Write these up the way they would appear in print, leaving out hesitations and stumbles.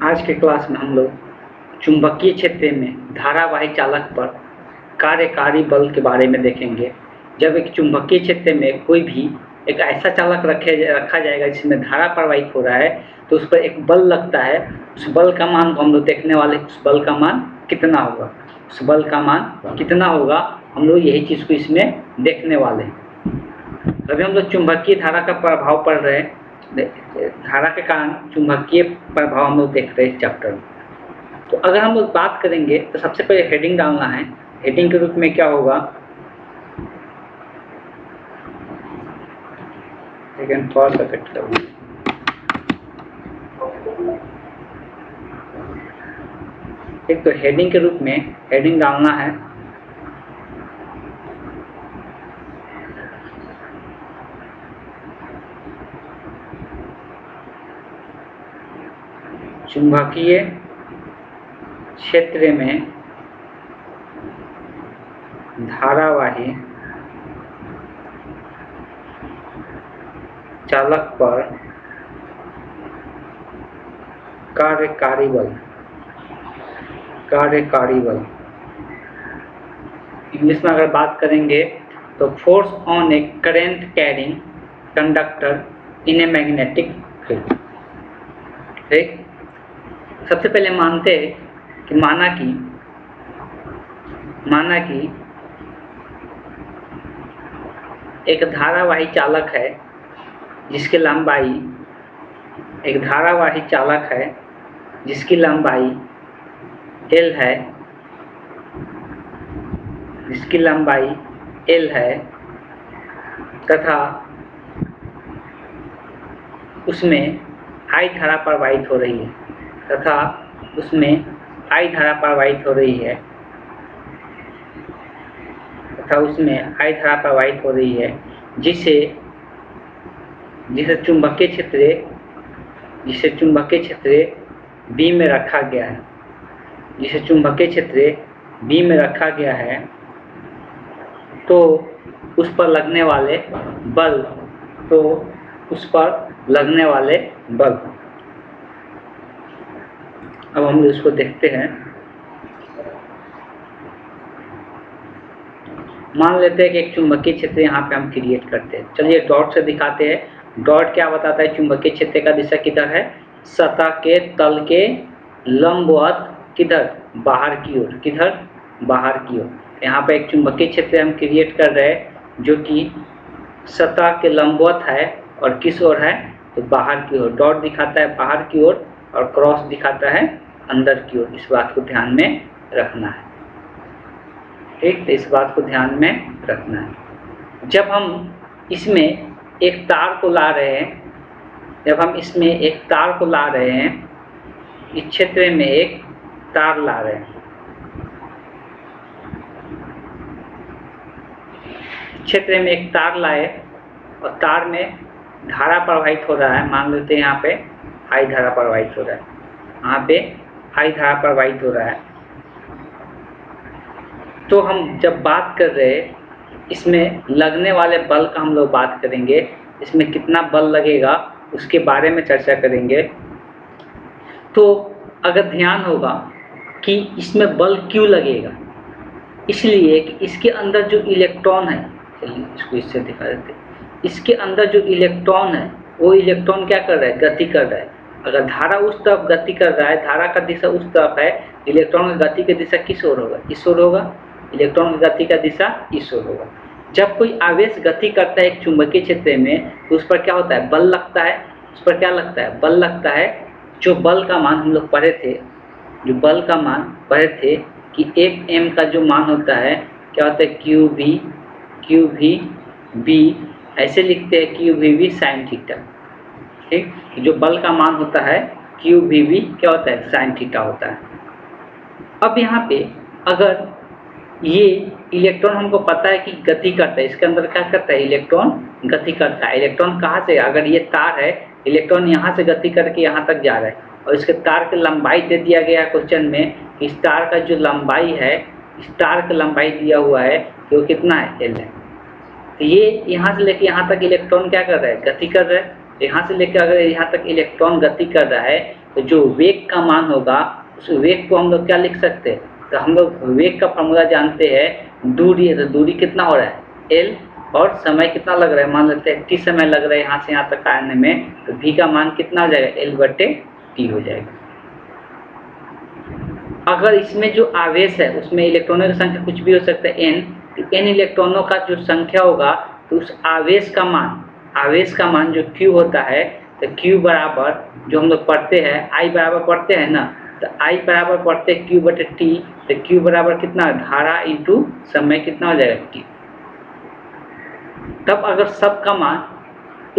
आज के क्लास में हम लोग चुंबकीय क्षेत्र में धारावाही चालक पर कार्यकारी बल के बारे में देखेंगे। जब एक चुंबकीय क्षेत्र में कोई भी एक ऐसा चालक रखा जाएगा जिसमें धारा प्रवाहित हो रहा है तो उस पर एक बल लगता है। उस बल का मान को हम लोग देखने वाले, उस बल का मान कितना होगा, उस बल का मान कितना होगा, हम लोग यही चीज़ को इसमें देखने वाले हैं। अभी हम लोग चुंबकीय धारा का प्रभाव पढ़ रहे हैं, धारा के कारण चुंबकीय प्रभाव हम लोग देख रहे हैं इस चैप्टर में। तो अगर हम लोग बात करेंगे तो सबसे पहले हेडिंग डालना है। हेडिंग के रूप में क्या होगा, लेकिन थोड़ा सा कट करूँ, एक तो हेडिंग के रूप में हेडिंग डालना है चुंबकीय क्षेत्र में धारावाही चालक पर कार्यकारी बल। इंग्लिश में अगर बात करेंगे तो force on A current carrying conductor in a magnetic field. ठीक, सबसे पहले मानते हैं कि माना कि एक धारावाही चालक है जिसकी लंबाई L है, तथा उसमें I धारा प्रवाहित हो रही है, जिसे चुंबकीय क्षेत्र B में रखा गया है, तो उस पर लगने वाले बल अब हम इसको देखते हैं। मान लेते हैं कि एक चुंबकीय क्षेत्र यहाँ पे हम क्रिएट करते हैं। चलिए डॉट से दिखाते हैं। डॉट क्या बताता है, चुंबकीय क्षेत्र का दिशा किधर है, सतह के तल के लंबवत, किधर, बाहर की ओर। यहाँ पे एक चुंबकीय क्षेत्र हम क्रिएट कर रहे हैं जो कि सतह के लंबवत है और किस ओर है, तो बाहर की ओर। डॉट दिखाता है बाहर की ओर और क्रॉस दिखाता है अंदर की ओर। इस बात को ध्यान में रखना है। ठीक, तो इस बात को ध्यान में रखना है। जब हम इसमें एक तार को ला रहे हैं, इस क्षेत्र में एक तार ला रहे हैं, क्षेत्र में एक तार लाए और तार में धारा प्रवाहित हो रहा है। मान लेते हैं यहाँ पे I धारा प्रवाहित हो रहा है, तो हम जब बात कर रहे हैं इसमें लगने वाले बल का हम लोग बात करेंगे। इसमें कितना बल लगेगा उसके बारे में चर्चा करेंगे। तो अगर ध्यान होगा कि इसमें बल क्यों लगेगा, इसलिए कि इसके अंदर जो इलेक्ट्रॉन है, चलिए इसको इससे दिखा देते हैं। इसके अंदर जो इलेक्ट्रॉन है वो इलेक्ट्रॉन क्या कर रहा है, गति कर रहा है। अगर धारा उस तरफ गति कर रहा है, धारा का दिशा उस तरफ है, इलेक्ट्रॉन की गति की दिशा किस ओर होगा, इस ओर होगा। इलेक्ट्रॉन की गति का दिशा इस ओर होगा। जब कोई आवेश गति करता है एक चुंबकीय क्षेत्र में तो उस पर क्या होता है, बल लगता है। उस पर क्या लगता है, बल लगता है। जो बल का मान हम लोग पढ़े थे कि एक m का जो मान होता है क्या होता है, QV ऐसे लिखते हैं, QVV sin थीटा। ठीक, जो बल का मान होता है QVV क्या होता है, sin थीटा होता है। अब यहाँ पे अगर ये इलेक्ट्रॉन हमको पता है कि गति करता है, इसके अंदर क्या करता है, इलेक्ट्रॉन गति करता है। इलेक्ट्रॉन कहाँ से, अगर ये तार है, इलेक्ट्रॉन यहाँ से गति करके यहाँ तक जा रहा है और इसके तार की लंबाई दे दिया गया है क्वेश्चन में। इस तार का जो लंबाई है, इस तार की लंबाई दिया हुआ है कि वो कितना है, L है। तो ये यहाँ से लेके यहाँ तक इलेक्ट्रॉन क्या कर रहा है, गति कर रहा है। यहाँ से लेकर अगर यहाँ तक इलेक्ट्रॉन गति कर रहा है तो जो वेग का मान होगा उस वेग को हम लोग क्या लिख सकते हैं, तो हम लोग वेग का फॉर्मूला जानते हैं, दूरी है तो दूरी कितना हो रहा है l, और समय कितना लग रहा है, मान लेते हैं t समय लग रहा है यहाँ से यहाँ तक आने में, तो v का मान कितना हो जाएगा L/T हो जाएगा। अगर इसमें जो आवेश है उसमें इलेक्ट्रॉनों की संख्या कुछ भी हो सकता है n, तो n इलेक्ट्रॉनों का जो संख्या होगा तो उस आवेश का मान जो Q होता है, तो Q बराबर जो हम लोग पढ़ते हैं I बराबर पढ़ते हैं ना, तो I बराबर पढ़ते हैं Q/T, तो Q बराबर कितना, धारा इंटू समय कितना हो जाएगा T। तब अगर सबका मान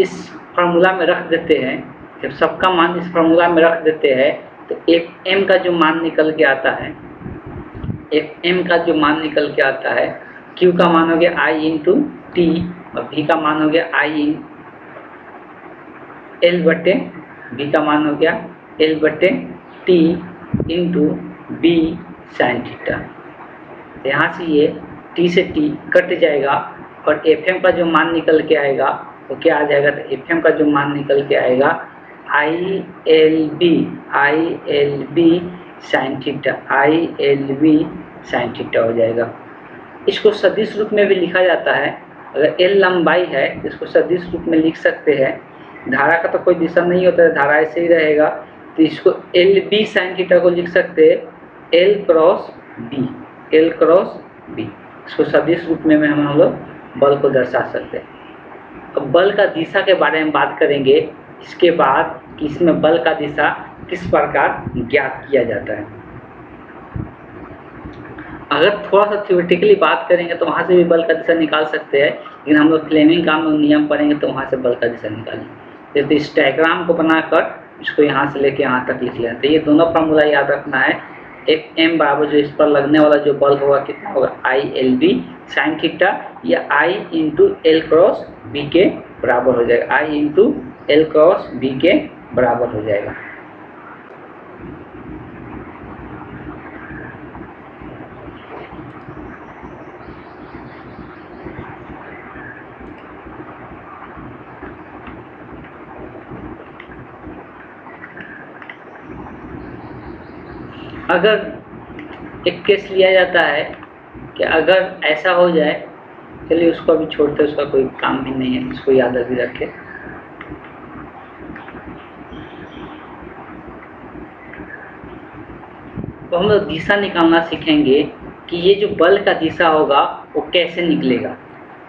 इस फार्मूला में रख देते हैं, जब सबका मान इस फार्मूला में रख देते हैं तो Fm का जो मान निकल के आता है, Fm का जो मान निकल के आता है, Q का मान हो गया I इंटू T और V का मान हो गया I L/V का मान हो गया L/T into B sin theta. यहाँ से ये T से T कट जाएगा और Fm का जो मान निकल के आएगा वो क्या आ जाएगा, तो Fm का जो मान निकल के आएगा ILB sin थीटा हो जाएगा। इसको सदिश रूप में भी लिखा जाता है, अगर L लंबाई है इसको सदिश रूप में लिख सकते हैं। धारा का तो कोई दिशा नहीं होता है, धारा ऐसे ही रहेगा, तो इसको LB sin थीटा को लिख सकते हैं L क्रॉस B। इसको सदिश रूप में हम लोग बल को दर्शा सकते हैं। अब बल का दिशा के बारे में बात करेंगे इसके बाद कि इसमें बल का दिशा किस प्रकार ज्ञात किया जाता है। अगर थोड़ा सा थ्योरेटिकली बात करेंगे तो वहाँ से भी बल का दिशा निकाल सकते हैं, लेकिन हम लोग फ्लेमिंग का नियम पढ़ेंगे तो वहाँ से बल का दिशा निकालेंगे। जैसे इस डायग्राम को बनाकर इसको यहाँ से लेके यहाँ तक लिख लेना। तो ये दोनों फॉर्मूला याद रखना है। Fm बराबर जो इस पर लगने वाला जो बल होगा कितना होगा, ILB sin थीटा या I into L cross B के बराबर हो जाएगा, I into L cross B के बराबर हो जाएगा। अगर एक केस लिया जाता है कि अगर ऐसा हो जाए, चलिए उसको अभी छोड़ते, उसका कोई काम भी नहीं है, इसको याद भी रखें। तो हम लोग दिशा निकालना सीखेंगे कि ये जो बल का दिशा होगा वो कैसे निकलेगा।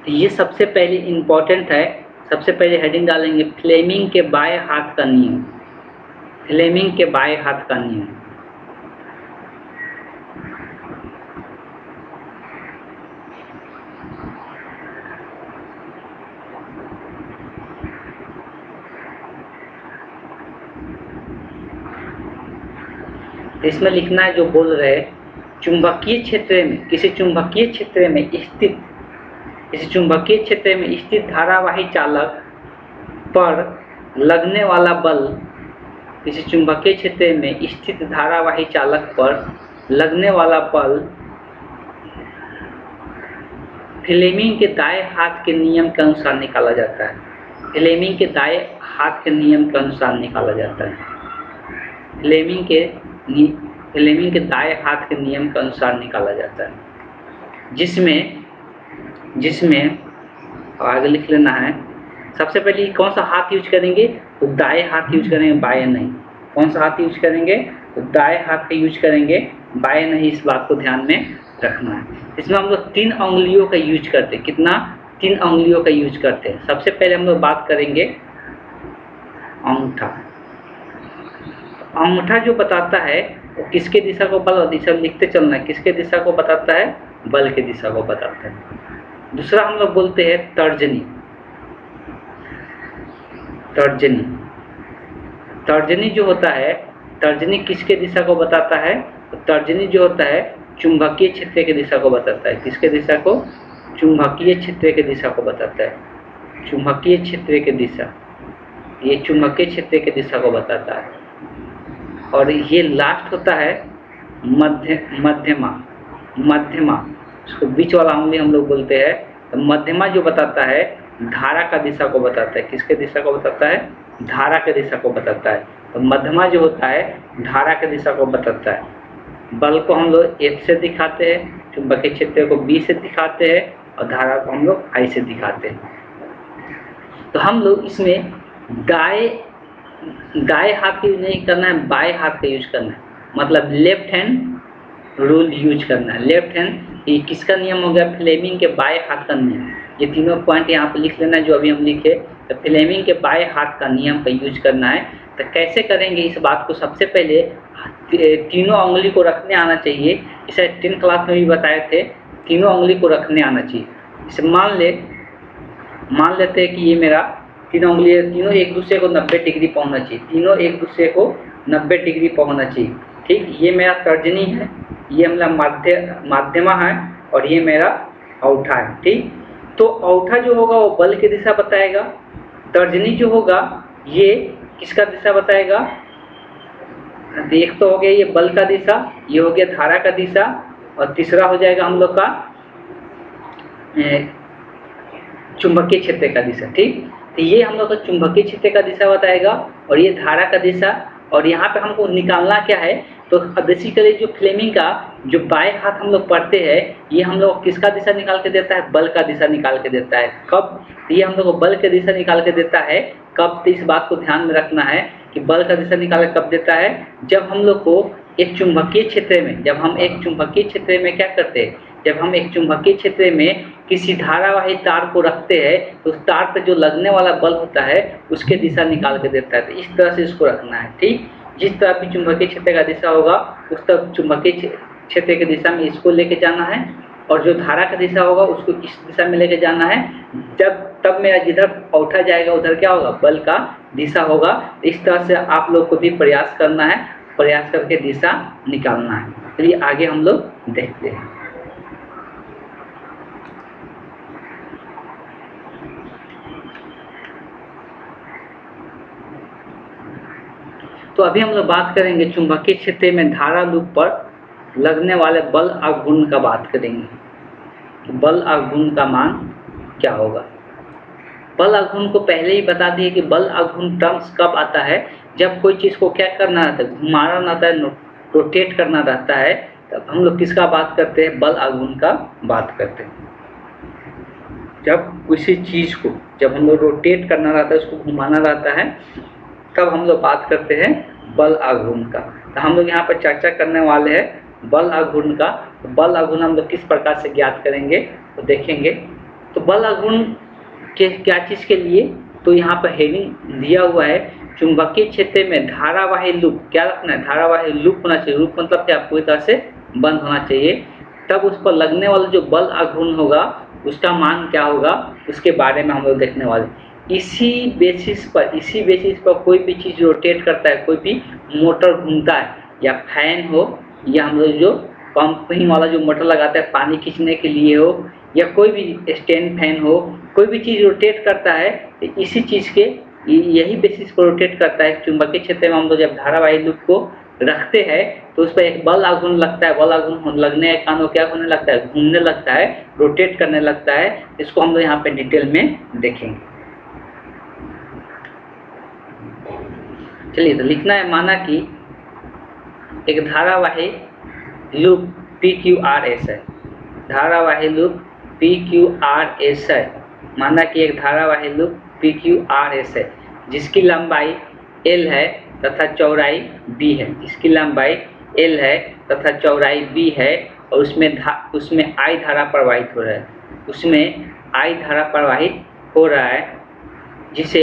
तो ये सबसे पहले इम्पोर्टेंट है, सबसे पहले हेडिंग डालेंगे फ्लेमिंग के बाएं हाथ का नियम। फ्लेमिंग के बाएं हाथ का नियम। इसमें लिखना है जो बोल रहे चुंबकीय क्षेत्र में, किसी चुंबकीय क्षेत्र में स्थित धारावाही चालक पर लगने वाला बल, किसी चुंबकीय क्षेत्र में स्थित धारावाही चालक पर लगने वाला बल फ्लेमिंग के दाएं हाथ के नियम के अनुसार निकाला जाता है। फ्लेमिंग के दाएं हाथ के नियम के अनुसार निकाला जाता है। फ्लेमिंग के दाएं हाथ के नियम के अनुसार निकाला जाता है, जिसमें आगे लिख लेना है। सबसे पहले कौन सा हाथ यूज करेंगे, तो दाएं हाथ यूज करेंगे, बाएं नहीं। कौन सा हाथ यूज करेंगे, तो दाएं हाथ का यूज करेंगे, बाएं नहीं। इस बात को ध्यान में रखना है। इसमें हम लोग 3 उंगलियों का यूज करते हैं। कितना, 3 उंगलियों का यूज करते हैं। सबसे पहले हम लोग बात करेंगे अंगूठा। अंगूठा जो बताता है वो किसके दिशा को बल, दिशा लिखते चलना है, किसके दिशा को बताता है, बल के दिशा को बताता है। दूसरा हम लोग बोलते हैं तर्जनी। तर्जनी जो होता है, तर्जनी किसके दिशा को बताता है, तो तर्जनी जो होता है चुंबकीय क्षेत्र के दिशा को बताता है। किसके दिशा को, चुंबकीय क्षेत्र के दिशा को बताता है। चुंबकीय क्षेत्र के दिशा, ये चुंबकीय क्षेत्र के दिशा को बताता है। और ये लास्ट होता है मध्यमा, इसको बीच वाला उंगली हम लोग बोलते हैं। तो मध्यमा जो बताता है धारा का दिशा को बताता है। किसके दिशा को बताता है? धारा के दिशा को बताता है। तो मध्यमा जो होता है धारा के दिशा को बताता है। बल को हम लोग F से दिखाते हैं, चुंबकीय क्षेत्र को B से दिखाते हैं और धारा को हम लोग I से दिखाते हैं। तो हम लोग इसमें दाएं हाथ का यूज नहीं करना है, बाएं हाथ का यूज करना है, मतलब लेफ्ट हैंड रूल यूज करना है। लेफ्ट हैंड, ये किसका नियम हो गया? फ्लेमिंग के बाएं हाथ का नियम। ये तीनों पॉइंट यहाँ पे लिख लेना जो अभी हम लिखे। तो फ्लेमिंग के बाएं हाथ का नियम का यूज करना है। तो कैसे करेंगे इस बात को? सबसे पहले तीनों उंगली को रखने आना चाहिए। इसे 10 क्लास में भी बताए थे, तीनों उंगली को रखने आना चाहिए। इसे मान लेते हैं कि ये मेरा तीनों उंगली, तीनों एक दूसरे को 90 डिग्री पहुंचना चाहिए। तीनों एक दूसरे को 90 डिग्री पहुंचना चाहिए। ठीक, ये मेरा तर्जनी है, ये मेरा माध्यमा है और ये मेरा औंठा है। ठीक, तो औंठा जो होगा वो बल की दिशा बताएगा। तर्जनी जो होगा ये किसका दिशा बताएगा? एक तो हो गया ये बल का दिशा, ये हो गया धारा का दिशा, और तीसरा हो जाएगा हम लोग का चुंबकीय क्षेत्र का दिशा। ठीक, तो ये हम लोग का चुंबकीय क्षेत्र का दिशा बताएगा और ये धारा का दिशा। और यहाँ पे हमको निकालना क्या है? तो बेसिकली जो फ्लेमिंग का जो बाएं हाथ हम लोग पढ़ते हैं, ये हम लोग किसका दिशा निकाल के देता है? बल का दिशा निकाल के देता है। कब? ये हम लोग को बल के दिशा निकाल के देता है। कब? तो इस बात को ध्यान में रखना है कि बल का दिशा निकाल के कब देता है? जब हम लोग को एक चुंबकीय क्षेत्र में, जब हम एक चुंबकीय क्षेत्र में क्या करते हैं? जब हम एक चुंबकीय क्षेत्र में किसी धारावाही तार को रखते हैं तो उस तार पर जो लगने वाला बल होता है उसके दिशा निकाल के देता है। तो इस तरह से इसको रखना है। ठीक, जिस तरह भी चुंबकीय क्षेत्र का दिशा होगा उस तरह चुंबकीय क्षेत्र की दिशा में इसको लेके जाना है, और जो धारा का दिशा होगा उसको इस दिशा में लेके जाना है। तब मेरा जिधर औंठा जाएगा उधर क्या होगा? बल का दिशा होगा। इस तरह से आप लोग को भी प्रयास करना है, प्रयास करके दिशा निकालना है। चलिए आगे हम लोग देखते हैं। तो अभी हम लोग बात करेंगे चुंबकीय क्षेत्र में धारा लूप पर लगने वाले बल आघूर्ण का बात करेंगे। तो बल आघूर्ण का मान क्या होगा? बल आघूर्ण को पहले ही बता दिए कि बल आघूर्ण टर्म्स कब आता है? जब कोई चीज़ को क्या करना रहता है? घुमाना रहता है, रोटेट करना रहता है, तब हम लोग किसका बात करते हैं? बल आघूर्ण का बात करते हैं। जब किसी चीज़ को जब हम लोग रोटेट करना रहता है, उसको घुमाना रहता है, तब हम लोग बात करते हैं बल आघूर्ण का। तो हम लोग यहाँ पर चर्चा करने वाले हैं बल आघूर्ण का। तो बल आघूर्ण हम लोग किस प्रकार से ज्ञात करेंगे तो देखेंगे। तो बल आघूर्ण के क्या चीज़ के लिए? तो यहाँ पर हेडिंग दिया हुआ है चुंबकीय क्षेत्र में धारावाही लूप। क्या रखना है? धारावाही लूप होना चाहिए। लूप मतलब क्या? पूरी तरह से बंद होना चाहिए। तब उस पर लगने वाला जो बल आघूर्ण होगा उसका मान क्या होगा, उसके बारे में हम लोग देखने वाले। इसी बेसिस पर कोई भी चीज़ रोटेट करता है, कोई भी मोटर घूमता है, या फैन हो, या हम लोग जो पंपिंग वाला जो मोटर लगाता है पानी खींचने के लिए हो, या कोई भी स्टैंड फैन हो, कोई भी चीज़ रोटेट करता है तो इसी चीज़ के यही बेसिस पर रोटेट करता है। चुंबकीय क्षेत्र में हम लोग जब धारावाही लूप को रखते हैं तो उस पर एक बल आघूर्ण लगता है। बल आघूर्ण लगने के कारण क्या होने लगता है? घूमने लगता है, रोटेट करने लगता है। इसको हम लोग यहाँ पे डिटेल में देखेंगे। चलिए, तो लिखना है, माना कि एक धारावाही लूप PQRS है। धारावाही लूप PQRS है। माना कि एक धारावाही लूप PQRS है जिसकी लंबाई L है तथा चौड़ाई B है। इसकी लंबाई L है तथा चौड़ाई B है और उसमें I धारा प्रवाहित हो रहा है। उसमें I धारा प्रवाहित हो रहा है जिसे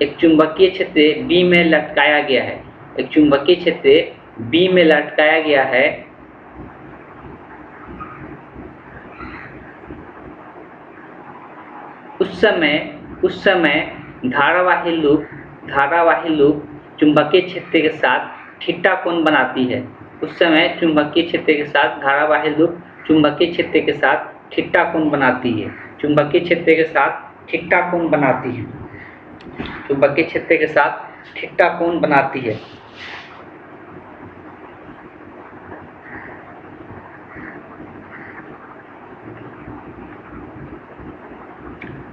एक चुंबकीय क्षेत्र B में लटकाया गया है। एक चुंबकीय क्षेत्र B में लटकाया गया है। उस समय धारावाही लूप चुंबकीय क्षेत्र के साथ थीटा कोण बनाती है। उस समय चुंबकीय क्षेत्र के साथ धारावाही लूप चुंबकीय क्षेत्र के साथ थीटा कोण बनाती है। चुंबकीय क्षेत्र के साथ थीटा कोण बनाती है। चुंबकीय क्षेत्र के साथ थीटा कोण बनाती है।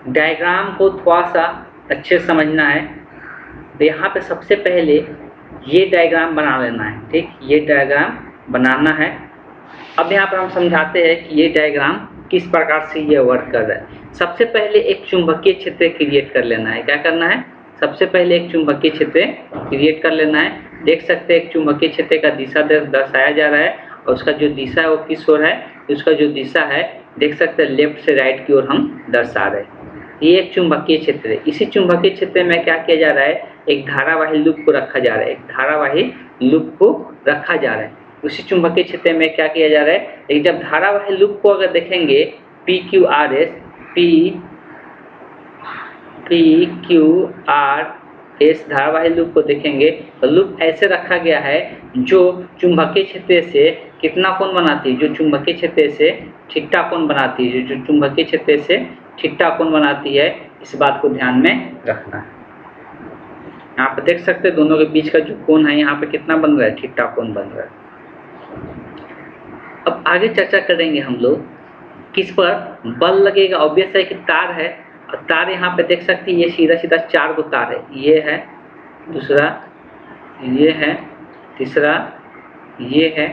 डायग्राम को थोड़ा सा अच्छे से समझना है। तो यहाँ पे सबसे पहले ये डायग्राम बना लेना है, ठीक, ये डायग्राम बनाना है। अब यहाँ पर हम समझाते हैं कि ये डायग्राम किस प्रकार से ये वर्क कर रहा है। सबसे पहले एक चुंबकीय क्षेत्र क्रिएट कर लेना है। क्या करना है? सबसे पहले एक चुंबकीय क्षेत्र क्रिएट कर लेना है। देख सकते हैं एक चुंबकीय क्षेत्र का दिशा दर्शाया जा रहा है और उसका जो दिशा है वो किस ओर है, उसका जो दिशा है देख सकते हैं लेफ्ट से राइट की ओर हम दर्शा रहे हैं। ये एक चुंबकीय क्षेत्र है। इसी चुंबकीय क्षेत्र में क्या किया जा रहा है, एक धारावाही लूप को रखा जा रहा है, एक धारावाही लूप को रखा जा रहा है। उसी चुंबकीय क्षेत्र में क्या किया जा रहा है, एक जब धारावाही लूप को अगर देखेंगे PQRS धारावाही लूप को देखेंगे तो लूप ऐसे रखा गया है जो चुंबकीय क्षेत्र से कितना कोण बनाती है, जो चुंबकीय क्षेत्र से थीटा कोण बनाती है, जो चुंबकीय क्षेत्र से थीटा कोण बनाती है। इस बात को ध्यान में रखना है। यहाँ पे देख सकते हैं दोनों के बीच का जो कोण है यहाँ पे कितना बन रहा है, थीटा कोण बन रहा है। अब आगे चर्चा करेंगे हम लोग किस पर बल लगेगा। ऑब्वियस है कि तार है और तार यहाँ पे देख सकते हैं ये सीधा सीधा 4 गो तार है, ये है, दूसरा ये है, तीसरा ये है,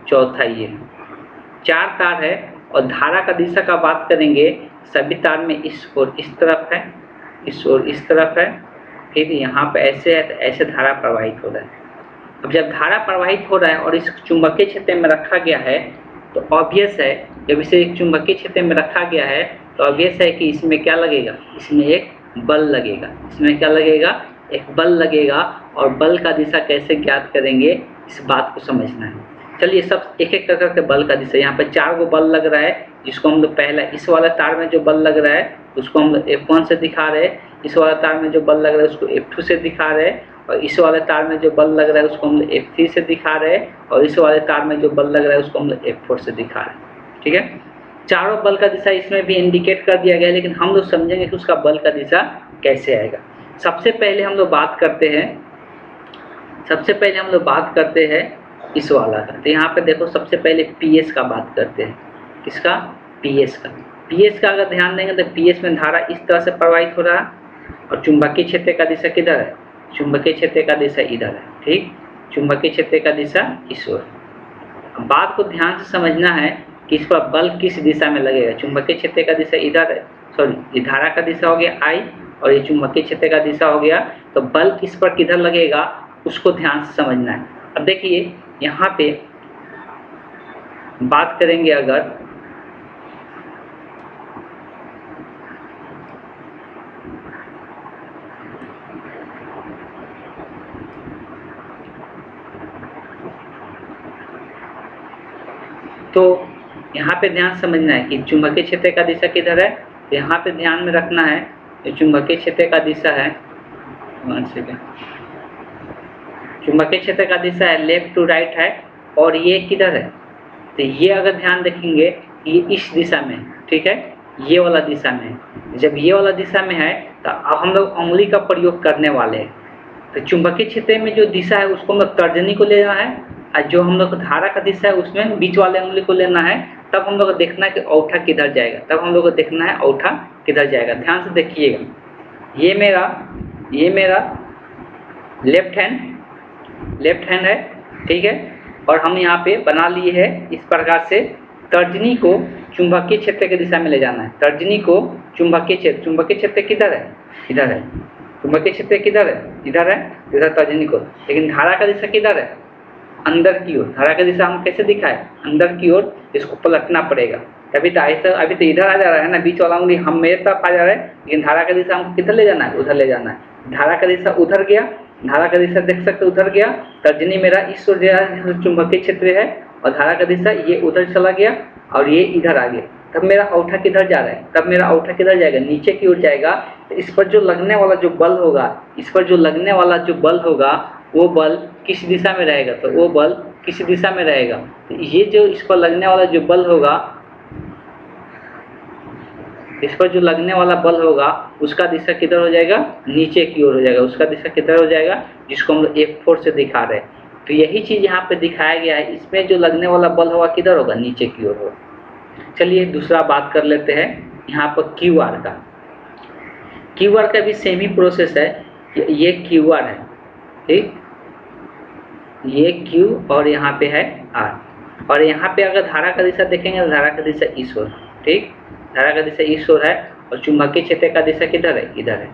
चौथा ये है, 4 तार है। और धारा का दिशा का बात करेंगे, सभी तार में इस और इस तरफ है, इस और इस तरफ है, फिर यहाँ पे ऐसे है तो ऐसे धारा प्रवाहित हो रहा है। अब जब धारा प्रवाहित हो रहा है और इस चुंबकीय क्षेत्र में रखा गया है तो ऑब्वियस है, जब इसे एक चुंबकीय क्षेत्र में रखा गया है तो ऑब्वियस है कि इसमें क्या लगेगा, इसमें एक बल लगेगा। इसमें क्या लगेगा, एक बल लगेगा। और बल का दिशा कैसे ज्ञात करेंगे, इस बात को समझना है। चलिए सब एक एक करके बल का दिशा, यहाँ पे 4 गो बल लग रहा है, जिसको हम लोग पहला इस वाला तार में जो बल लग रहा है उसको हम लोग F1 से दिखा रहे हैं, इस वाला तार में जो बल लग रहा है उसको F2 से दिखा रहे हैं, और इस वाले तार में जो बल लग रहा है उसको हम लोग F3 से दिखा रहे हैं, और इस वाले तार में जो बल लग रहा है उसको हम लोग F4 से दिखा रहे हैं। ठीक है, चारों बल का दिशा इसमें भी इंडिकेट कर दिया गया है, लेकिन हम लोग समझेंगे कि उसका बल का दिशा कैसे आएगा। सबसे पहले हम लोग बात करते हैं इस वाला का। तो यहाँ पे देखो सबसे पहले PS का बात करते हैं। किसका? PS का। PS का अगर ध्यान देंगे तो PS में धारा इस तरह से प्रवाहित हो रहा है और चुंबकीय क्षेत्र का दिशा किधर है, चुंबकीय क्षेत्र का दिशा इधर है। ठीक, चुंबकीय क्षेत्र का दिशा इस ओर। बात को ध्यान से समझना है कि इस पर बल किस दिशा में लगेगा। चुंबकीय क्षेत्र का दिशा इधर है, सॉरी ये धारा का दिशा हो गया I और ये चुंबकीय क्षेत्र का दिशा हो गया, तो बल इस पर किधर लगेगा उसको ध्यान से समझना है। अब देखिए यहाँ पे बात करेंगे अगर तो यहाँ पे ध्यान समझना है कि चुंबकीय क्षेत्र का दिशा किधर है। तो यहाँ पे ध्यान में रखना है कि चुंबकीय क्षेत्र का दिशा है, चुंबकीय क्षेत्र का दिशा है लेफ्ट टू राइट है, और ये किधर है, तो ये अगर ध्यान रखेंगे ये इस दिशा में, ठीक है, ये वाला दिशा में। जब ये वाला दिशा में है तो अब हम लोग उंगली का प्रयोग करने वाले हैं। तो चुंबकीय क्षेत्र में जो दिशा है उसको हम लोग तर्जनी को लेना है, और जो हम लोग धारा का दिशा है उसमें बीच वाले उंगली को लेना है। तब हम लोग को देखना है कि औंठा किधर जाएगा, तब हम लोग को देखना है औंठा किधर जाएगा। ध्यान से देखिएगा, ये मेरा लेफ्ट हैंड है, ठीक है, और हम यहाँ पे बना लिए है इस प्रकार से। तर्जनी को चुंबकीय क्षेत्र की दिशा में ले जाना है। तर्जनी को चुंबकीय क्षेत्र किधर है, इधर है। चुंबकीय क्षेत्र किधर है, इधर है, इधर तर्जनी को। लेकिन धारा का दिशा किधर है, अंदर की ओर। धारा का दिशा हम कैसे दिखाए, अंदर की ओर। इसको पलटना पड़ेगा, तभी तो अभी तो इधर आ जा रहा है ना, बीच वाला उंगली हम मेरे तरफ आ जा रहा है, लेकिन धारा का दिशा हमको किधर ले जाना है, उधर ले जाना है। धारा का दिशा उधर गया, धारा का दिशा देख सकते उधर गया। तर्जनी मेरा इस ओर चुंबकीय क्षेत्र है और धारा का दिशा ये उधर चला गया और ये इधर आ गया। तब मेरा औंठा किधर जा रहा है, तब मेरा औंठा किधर जाएगा, नीचे की ओर जाएगा। तो इस पर जो लगने वाला जो बल होगा, वो बल किस दिशा में रहेगा, तो वो बल किस दिशा में रहेगा। तो ये जो इस पर लगने वाला जो बल होगा, उसका दिशा किधर हो जाएगा, नीचे की ओर हो जाएगा। उसका दिशा किधर हो जाएगा, जिसको हम लोग F4 से दिखा रहे हैं। तो यही चीज यहाँ पे दिखाया गया है। इसमें जो लगने वाला बल होगा किधर होगा, नीचे की ओर होगा। चलिए दूसरा बात कर लेते हैं यहाँ पर QR का। क्यू आर का भी सेम ही प्रोसेस है। ये क्यू आर है, ठीक, ये क्यू और यहाँ पे है आर। और यहाँ पे अगर धारा का दिशा देखेंगे तो धारा का दिशा इस ओर, ठीक, धारा का दिशा इस ओर है और चुंबकीय क्षेत्र का दिशा किधर है, इधर है।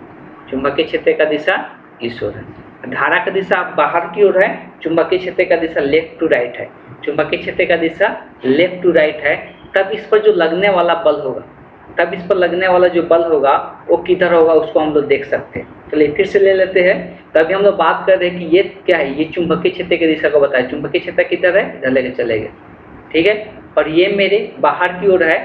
चुंबकीय क्षेत्र का दिशा इस ओर है, धारा का दिशा बाहर की ओर है, चुंबकीय क्षेत्र का दिशा लेफ्ट टू राइट है। चुंबकीय क्षेत्र का दिशा लेफ्ट टू राइट है, तब इस पर जो लगने वाला बल होगा, तब इस पर लगने वाला जो बल होगा वो किधर होगा, उसको हम लोग देख सकते हैं। चलिए फिर से ले लेते हैं। तो अभी हम लोग बात कर रहे हैं कि ये क्या है, ये चुंबकीय क्षेत्र की दिशा को बताए। चुंबकीय क्षेत्र किधर है, इधर लेके चलेंगे, ठीक है। और ये मेरे बाहर की ओर है,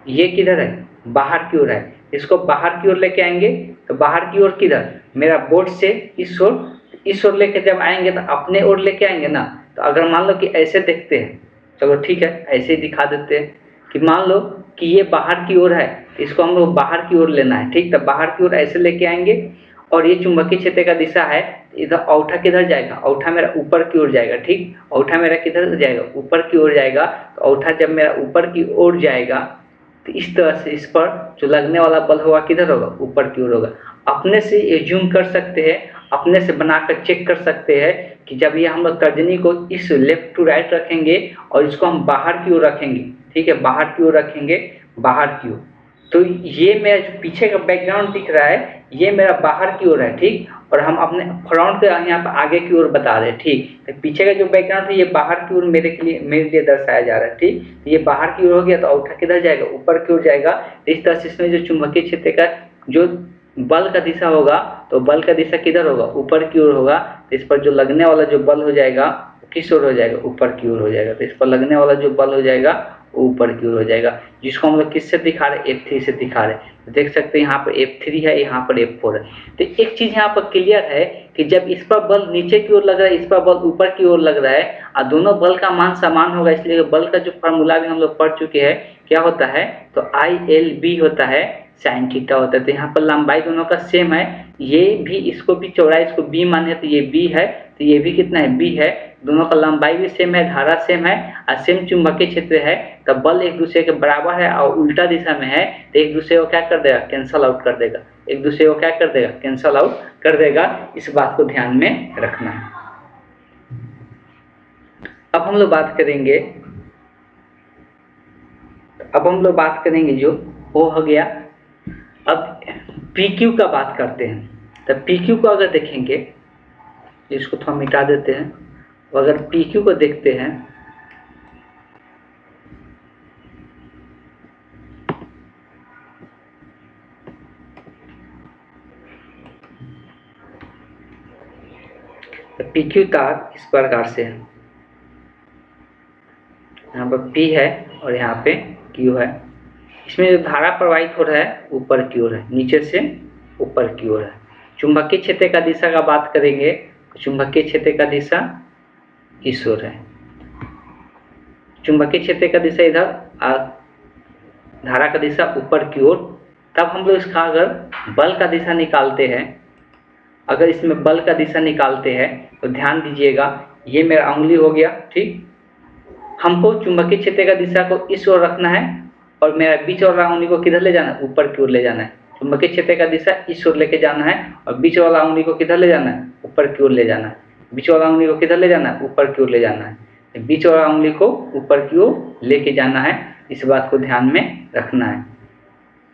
ये किधर है, बाहर की ओर है। इसको बाहर की ओर लेके आएंगे तो बाहर की ओर किधर, मेरा बोर्ड से इस ओर लेके जब आएंगे तो अपने ओर लेके आएंगे ना। तो अगर मान लो कि ऐसे देखते हैं, चलो ठीक है ऐसे ही दिखा देते हैं कि मान लो कि ये बाहर की ओर है, इसको हम लोग बाहर की ओर लेना है, ठीक। तो बाहर की ओर ऐसे लेके आएंगे और ये चुंबकीय क्षेत्र का दिशा है, इधर औंठा किधर जाएगा, औंठा मेरा ऊपर की ओर जाएगा, ठीक। औंठा मेरा किधर जाएगा, ऊपर की ओर जाएगा। तो औंठा जब मेरा ऊपर की ओर जाएगा तो इस तरह से इस पर जो लगने वाला बल होगा किधर होगा, ऊपर की ओर होगा। अपने से एज्यूम कर सकते हैं, अपने से बनाकर चेक कर सकते हैं कि जब ये हम लोग तर्जनी को इस लेफ्ट टू राइट रखेंगे और इसको हम बाहर की ओर रखेंगे, ठीक है, बाहर की ओर रखेंगे, बाहर की ओर, तो ये मेरा जो पीछे का बैकग्राउंड दिख रहा है ये मेरा बाहर की ओर है, ठीक। और हम अपने फ्रंट के यहाँ पर आगे की ओर बता रहे हैं, ठीक। तो पीछे का जो बैकग्राउंड है ये बाहर की ओर मेरे लिए दर्शाया जा रहा है, ठीक। तो ये बाहर की ओर हो गया तो औंठा किधर जाएगा, ऊपर की ओर जाएगा। इस तरह से इसमें जो चुंबकीय क्षेत्र का जो बल का दिशा होगा तो बल का दिशा किधर होगा, ऊपर की ओर होगा। तो इस पर जो लगने वाला जो बल हो जाएगा किस ओर हो जाएगा, ऊपर की ओर हो जाएगा। तो इस पर लगने वाला जो बल हो जाएगा वो ऊपर की ओर हो जाएगा, जिसको हम लोग किससे दिखा रहे हैं, F3 से दिखा रहे हैं। तो देख सकते हैं यहाँ पर F3 है, यहाँ पर F4 है। तो एक चीज यहाँ पर क्लियर है कि जब इस पर बल नीचे की ओर लग रहा है, इस पर बल ऊपर की ओर लग रहा है और दोनों बल का मान समान होगा, इसलिए बल का जो फार्मूला भी हम लोग पढ़ चुके हैं क्या होता है, तो ILB होता है, साइन थीटा होता है। तो यहाँ पर लंबाई दोनों का सेम है, ये भी इसको भी चौड़ाई इसको B माने तो ये B है, तो ये भी कितना है, B है। दोनों का लंबाई भी सेम है, धारा सेम है और सेम चुंबकीय क्षेत्र है, तो बल एक दूसरे के बराबर है और उल्टा दिशा में है, तो एक दूसरे को क्या कर देगा, कैंसल आउट कर देगा। एक दूसरे को क्या कर देगा, कैंसल आउट कर देगा। इस बात को ध्यान में रखना है। अब हम लोग बात करेंगे जो वो हो गया। अब PQ का बात करते हैं। तो PQ को अगर देखेंगे, इसको थोड़ा मिटा देते हैं, अगर PQ को देखते हैं तो PQ तार इस प्रकार से है, यहाँ पर P है और यहाँ पे Q है। इसमें जो धारा प्रवाहित हो रहा है ऊपर की ओर है, नीचे से ऊपर की ओर है। चुंबकीय क्षेत्र का दिशा का बात करेंगे, चुंबकीय क्षेत्र का दिशा इस ओर है, चुंबकीय क्षेत्र का दिशा इधर, धारा का दिशा ऊपर की ओर। तब हम लोग इसका अगर बल का दिशा निकालते हैं, अगर इसमें बल का दिशा निकालते हैं तो ध्यान दीजिएगा, ये मेरा उंगली हो गया, ठीक। हमको चुंबकीय क्षेत्र का दिशा को इस ओर रखना है और मेरा बीच वाला उंगली को किधर ले जाना है, ऊपर की ओर ले जाना है। चुंबकीय क्षेत्र का दिशा इस ओर लेके जाना है और बीच वाला उंगली को किधर ले जाना है, ऊपर की ओर ले जाना है। बीच वाला उंगली को किधर ले जाना है, ऊपर की ओर ले जाना है। बीच वाला उंगली को ऊपर की ओर लेके जाना है, इस बात को ध्यान में रखना है,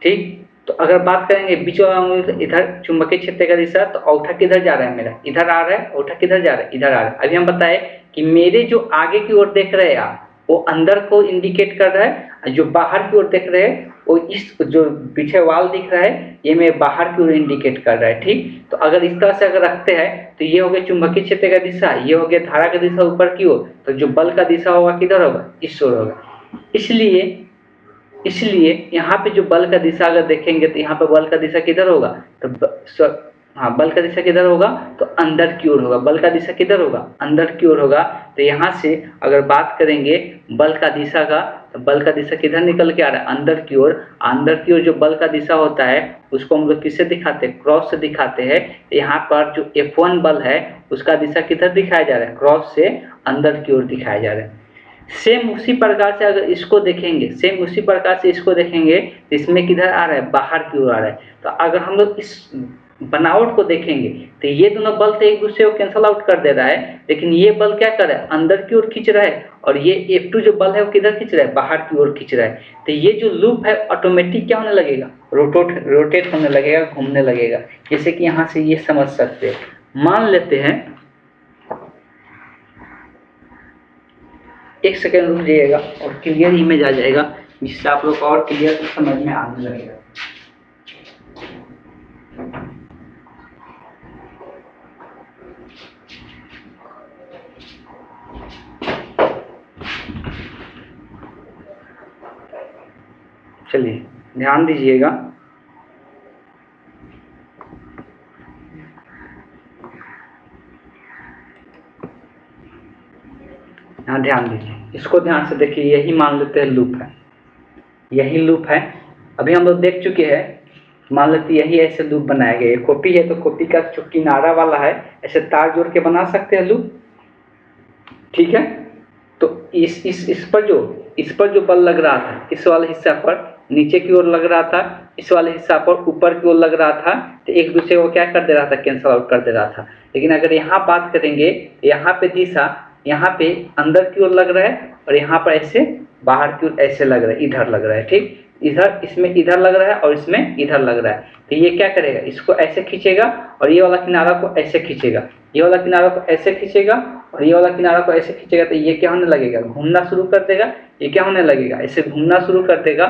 ठीक। तो अगर बात करेंगे बीच वाला उंगली इधर चुंबकीय क्षेत्र का दिशा, तो औंठा किधर जा रहा है, मेरा इधर आ रहा है, औंठा किधर जा रहा है, इधर आ रहा है। अभी हम बताए कि मेरे जो आगे की ओर देख रहे हैं आप वो अंदर को इंडिकेट कर रहा है, जो बाहर की ओर देख रहे हैं वो इस जो पीछे वाल दिख रहा है ये मेरे बाहर की ओर इंडिकेट कर रहा है, ठीक। तो अगर इस तरह से अगर रखते हैं तो ये हो गया चुंबकीय क्षेत्र का दिशा, ये हो गया धारा का दिशा ऊपर की ओर, तो जो बल का दिशा होगा किधर होगा, इस ओर होगा। इसलिए यहाँ पे जो बल का दिशा अगर देखेंगे तो यहाँ पे बल का दिशा किधर होगा, तो बल का दिशा किधर होगा, तो अंदर की ओर होगा। बल का दिशा किधर होगा, अंदर की ओर होगा। तो यहाँ से अगर बात करेंगे बल का दिशा का, तो बल का दिशा किधर निकल के आ रहा है, अंदर की ओर। अंदर की ओर जो बल का दिशा होता है उसको हम लोग किससे दिखाते हैं, क्रॉस से दिखाते हैं। यहाँ पर जो F1 बल है उसका दिशा किधर दिखाया जा रहा है, क्रॉस से अंदर की ओर दिखाया जा रहा है। सेम उसी प्रकार से अगर इसको देखेंगे, सेम उसी प्रकार से इसको देखेंगे तो इसमें किधर आ रहा है, बाहर की ओर आ रहा है। तो अगर हम लोग इस बनावट को देखेंगे तो ये दोनों बल तो एक दूसरे को कैंसल आउट कर दे रहा है, लेकिन ये बल क्या कर रहा है, अंदर की ओर खींच रहा है, और ये F2 जो बल है वो किधर खींच रहा है, बाहर की ओर खींच रहा है। तो ये जो लूप है ऑटोमेटिक क्या होने लगेगा, रोटेट होने लगेगा, घूमने लगेगा। जैसे कि यहाँ से ये समझ सकते हैं। मान लेते हैं, एक सेकेंड रुक जाइएगा और क्लियर इमेज आ जाएगा, जिससे आप लोग और क्लियर समझ में आने लगेगा। चलिए ध्यान दीजिएगा। यहाँ ध्यान दीजिए, इसको ध्यान से देखिए। यही मान लेते हैं लूप है, यही लूप है। अभी हम लोग देख चुके हैं। मान लेते यही ऐसे लूप बनाया गया है। कॉपी है तो कॉपी का जो किनारा वाला है ऐसे तार जोड़ के बना सकते हैं लूप, ठीक है। तो इस पर जो बल लग रहा था, इस वाले हिस्सा पर नीचे की ओर लग रहा था, इस वाले हिस्सा पर ऊपर की ओर लग रहा था, तो एक दूसरे को क्या कर दे रहा था, कैंसल आउट कर दे रहा था। लेकिन अगर यहाँ बात करेंगे, यहाँ पे दिशा, यहाँ पे अंदर की ओर लग रहा है और यहाँ पर ऐसे बाहर की ओर ऐसे लग रहा है, इधर लग रहा है, ठीक। इधर, इसमें इधर लग रहा है और इसमें इधर लग रहा है। तो ये क्या करेगा, इसको ऐसे खींचेगा और ये वाला किनारा को ऐसे खींचेगा, ये वाला किनारा को ऐसे खींचेगा और ये वाला किनारा को ऐसे खींचेगा। तो ये क्या होने लगेगा, घूमना शुरू कर देगा। ये क्या होने लगेगा, ऐसे घूमना शुरू कर देगा।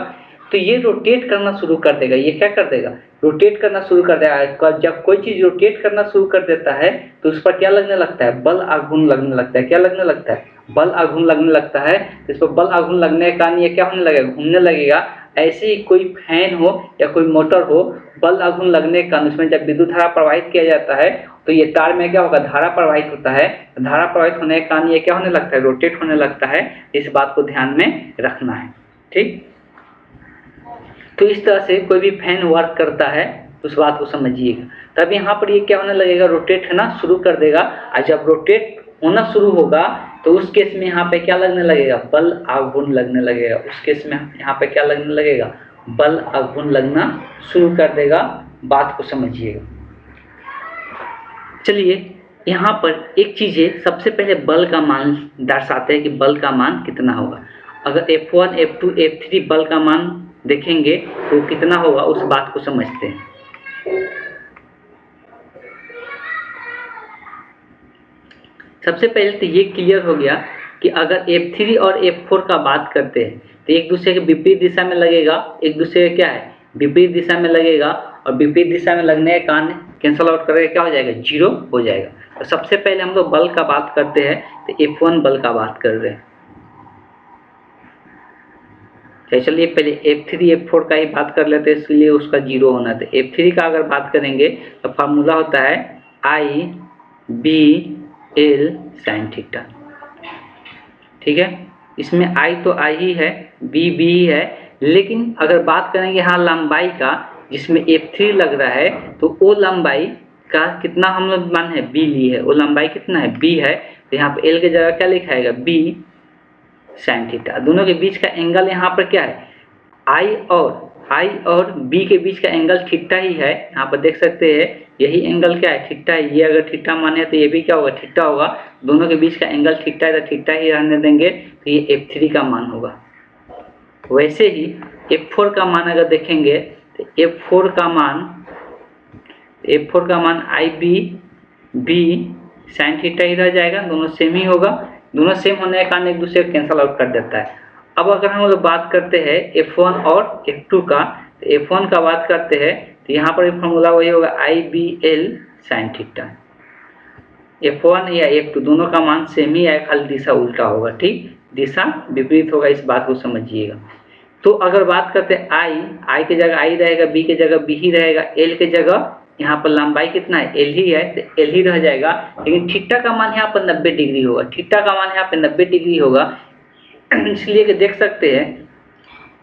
तो ये रोटेट करना शुरू कर देगा। ये क्या कर देगा, रोटेट करना शुरू कर देगा। जब कोई चीज रोटेट करना शुरू कर देता है तो उस पर क्या लगने लगता है, बल आघूर्ण लगने लगता है। क्या लगने लगता है, बल आघूर्ण लगने लगता है। तो इस पर बल आघूर्ण लगने के कारण ये क्या होने लगेगा, घूमने लगेगा। ऐसे ही कोई फैन हो या कोई मोटर हो, बल आघूर्ण लगने के कारण उसमें जब विद्युत धारा प्रवाहित किया जाता है तो ये तार में क्या होगा, धारा प्रवाहित होता है। धारा प्रवाहित होने के कारण ये क्या होने लगता है, रोटेट होने लगता है। इस बात को ध्यान में रखना है, ठीक। तो इस तरह से कोई भी फैन वर्क करता है, उस बात को समझिएगा। तब यहाँ पर ये क्या होने लगेगा, रोटेट होना शुरू कर देगा। और जब रोटेट होना शुरू होगा तो उस केस में यहाँ पे क्या लगने लगेगा, बल आघूर्ण लगने लगेगा। उस केस में यहाँ पे क्या लगने लगेगा, बल आघूर्ण लगना शुरू कर देगा। बात को समझिएगा। चलिए यहाँ पर एक चीज़ है, सबसे पहले बल का मान दर्शाते हैं कि बल का मान कितना होगा। अगर F1, F2, F3 बल का मान देखेंगे तो कितना होगा, उस बात को समझते हैं। सबसे पहले तो ये क्लियर हो गया कि अगर F3 और F4 का बात करते हैं तो एक दूसरे के विपरीत दिशा में लगेगा। एक दूसरे का क्या है, विपरीत दिशा में लगेगा, और विपरीत दिशा में लगने के कारण कैंसल आउट करके क्या हो जाएगा, जीरो हो जाएगा। तो सबसे पहले हम लोग बल का बात करते हैं तो F1 बल का बात कर रहे हैं। चलिए पहले F3 F4 का ही बात कर लेते हैं, इसलिए उसका जीरो होना था। F3 का अगर बात करेंगे तो फार्मूला होता है I B L sin theta, ठीक है। इसमें I तो I ही है, B B ही है, लेकिन अगर बात करेंगे यहाँ लंबाई का, जिसमें F3 लग रहा है, तो वो लंबाई का कितना हम लोग मान है, B ली है। वो लंबाई कितना है, B है। तो यहाँ पे L की जगह क्या लिखा है, B sin थीटा। दोनों के बीच का एंगल यहाँ पर क्या है, I और B के बीच का एंगल थीटा ही है। यहाँ पर देख सकते हैं यही एंगल क्या है, थीटा है। ये अगर थीटा माने तो ये भी क्या होगा, थीटा होगा। दोनों के बीच का एंगल थीटा है तो थीटा ही रहने देंगे। तो ये F3 का मान होगा। वैसे ही F4 का मान अगर देखेंगे तो F4 का मान IB B sin थीटा ही रह जाएगा। दोनों सेम ही होगा। दोनों सेम होने के कारण एक दूसरे को कैंसल आउट कर देता है। अब अगर हम लोग बात करते हैं F1 और F2 का, तो F1 का बात करते हैं तो यहाँ पर फॉर्मूला वही होगा IBL sin थीटा। F1 या F2 दोनों का मान सेम ही है, खाली दिशा उल्टा होगा, ठीक। दिशा विपरीत होगा, इस बात को समझिएगा। तो अगर बात करते हैं I की जगह I रहेगा, B की जगह B ही रहेगा, L की जगह यहाँ पर लंबाई कितना है, L ही है, तो L ही रह जाएगा। लेकिन थीटा का मान यहाँ पर 90 डिग्री होगा। थीटा का मान यहाँ पे 90 डिग्री होगा, इसलिए कि देख सकते हैं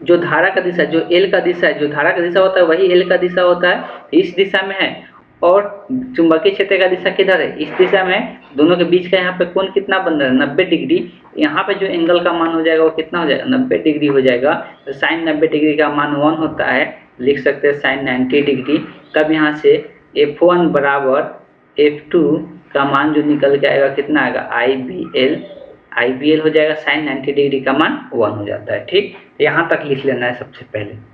जो धारा का दिशा, जो L का दिशा है, जो धारा का दिशा होता है वही L का दिशा होता है। इस दिशा में है, और चुंबकीय क्षेत्र का दिशा किधर है, इस दिशा में, दोनों के बीच का यहाँ पे कोण कितना बन रहा है 90 डिग्री। यहाँ पे जो एंगल का मान हो जाएगा वो कितना हो जाएगा 90 डिग्री हो जाएगा। तो साइन 90 डिग्री का मान 1 होता है, लिख सकते हैं साइन 90 डिग्री। तब यहाँ से F1 बराबर F2 का मान जो निकल के आएगा कितना आएगा IBL हो जाएगा, साइन 90 डिग्री का मान 1 हो जाता है। ठीक, यहाँ तक लिख लेना है सबसे पहले।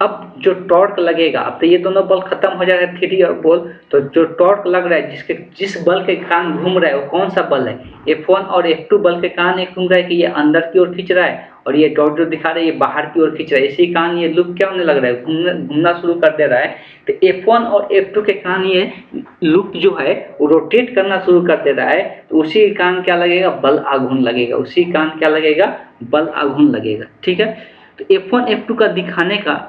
अब जो टॉर्क लगेगा, अब तो ये दोनों बल खत्म हो जाएगा थ्री और बॉल, तो जो टॉर्क लग रहा है जिस बल के कारण घूम रहा है वो कौन सा बल है, F1 और F2 बल के कारण ये घूम रहा है कि ये अंदर की ओर खींच रहा है और ये डॉट जो दिखा रहा है ये बाहर की ओर खींच रहा है। इसी कारण ये लूप क्या होने लग रहा है, घूमना शुरू कर दे रहा है। तो F1 और F2 के कारण ये लूप जो है वो रोटेट करना शुरू कर दे रहा है। तो उसी के कारण क्या लगेगा, बल आघूर्ण लगेगा। उसी के कारण क्या लगेगा, बल आघूर्ण लगेगा। ठीक है, तो F1 F2 का दिखाने का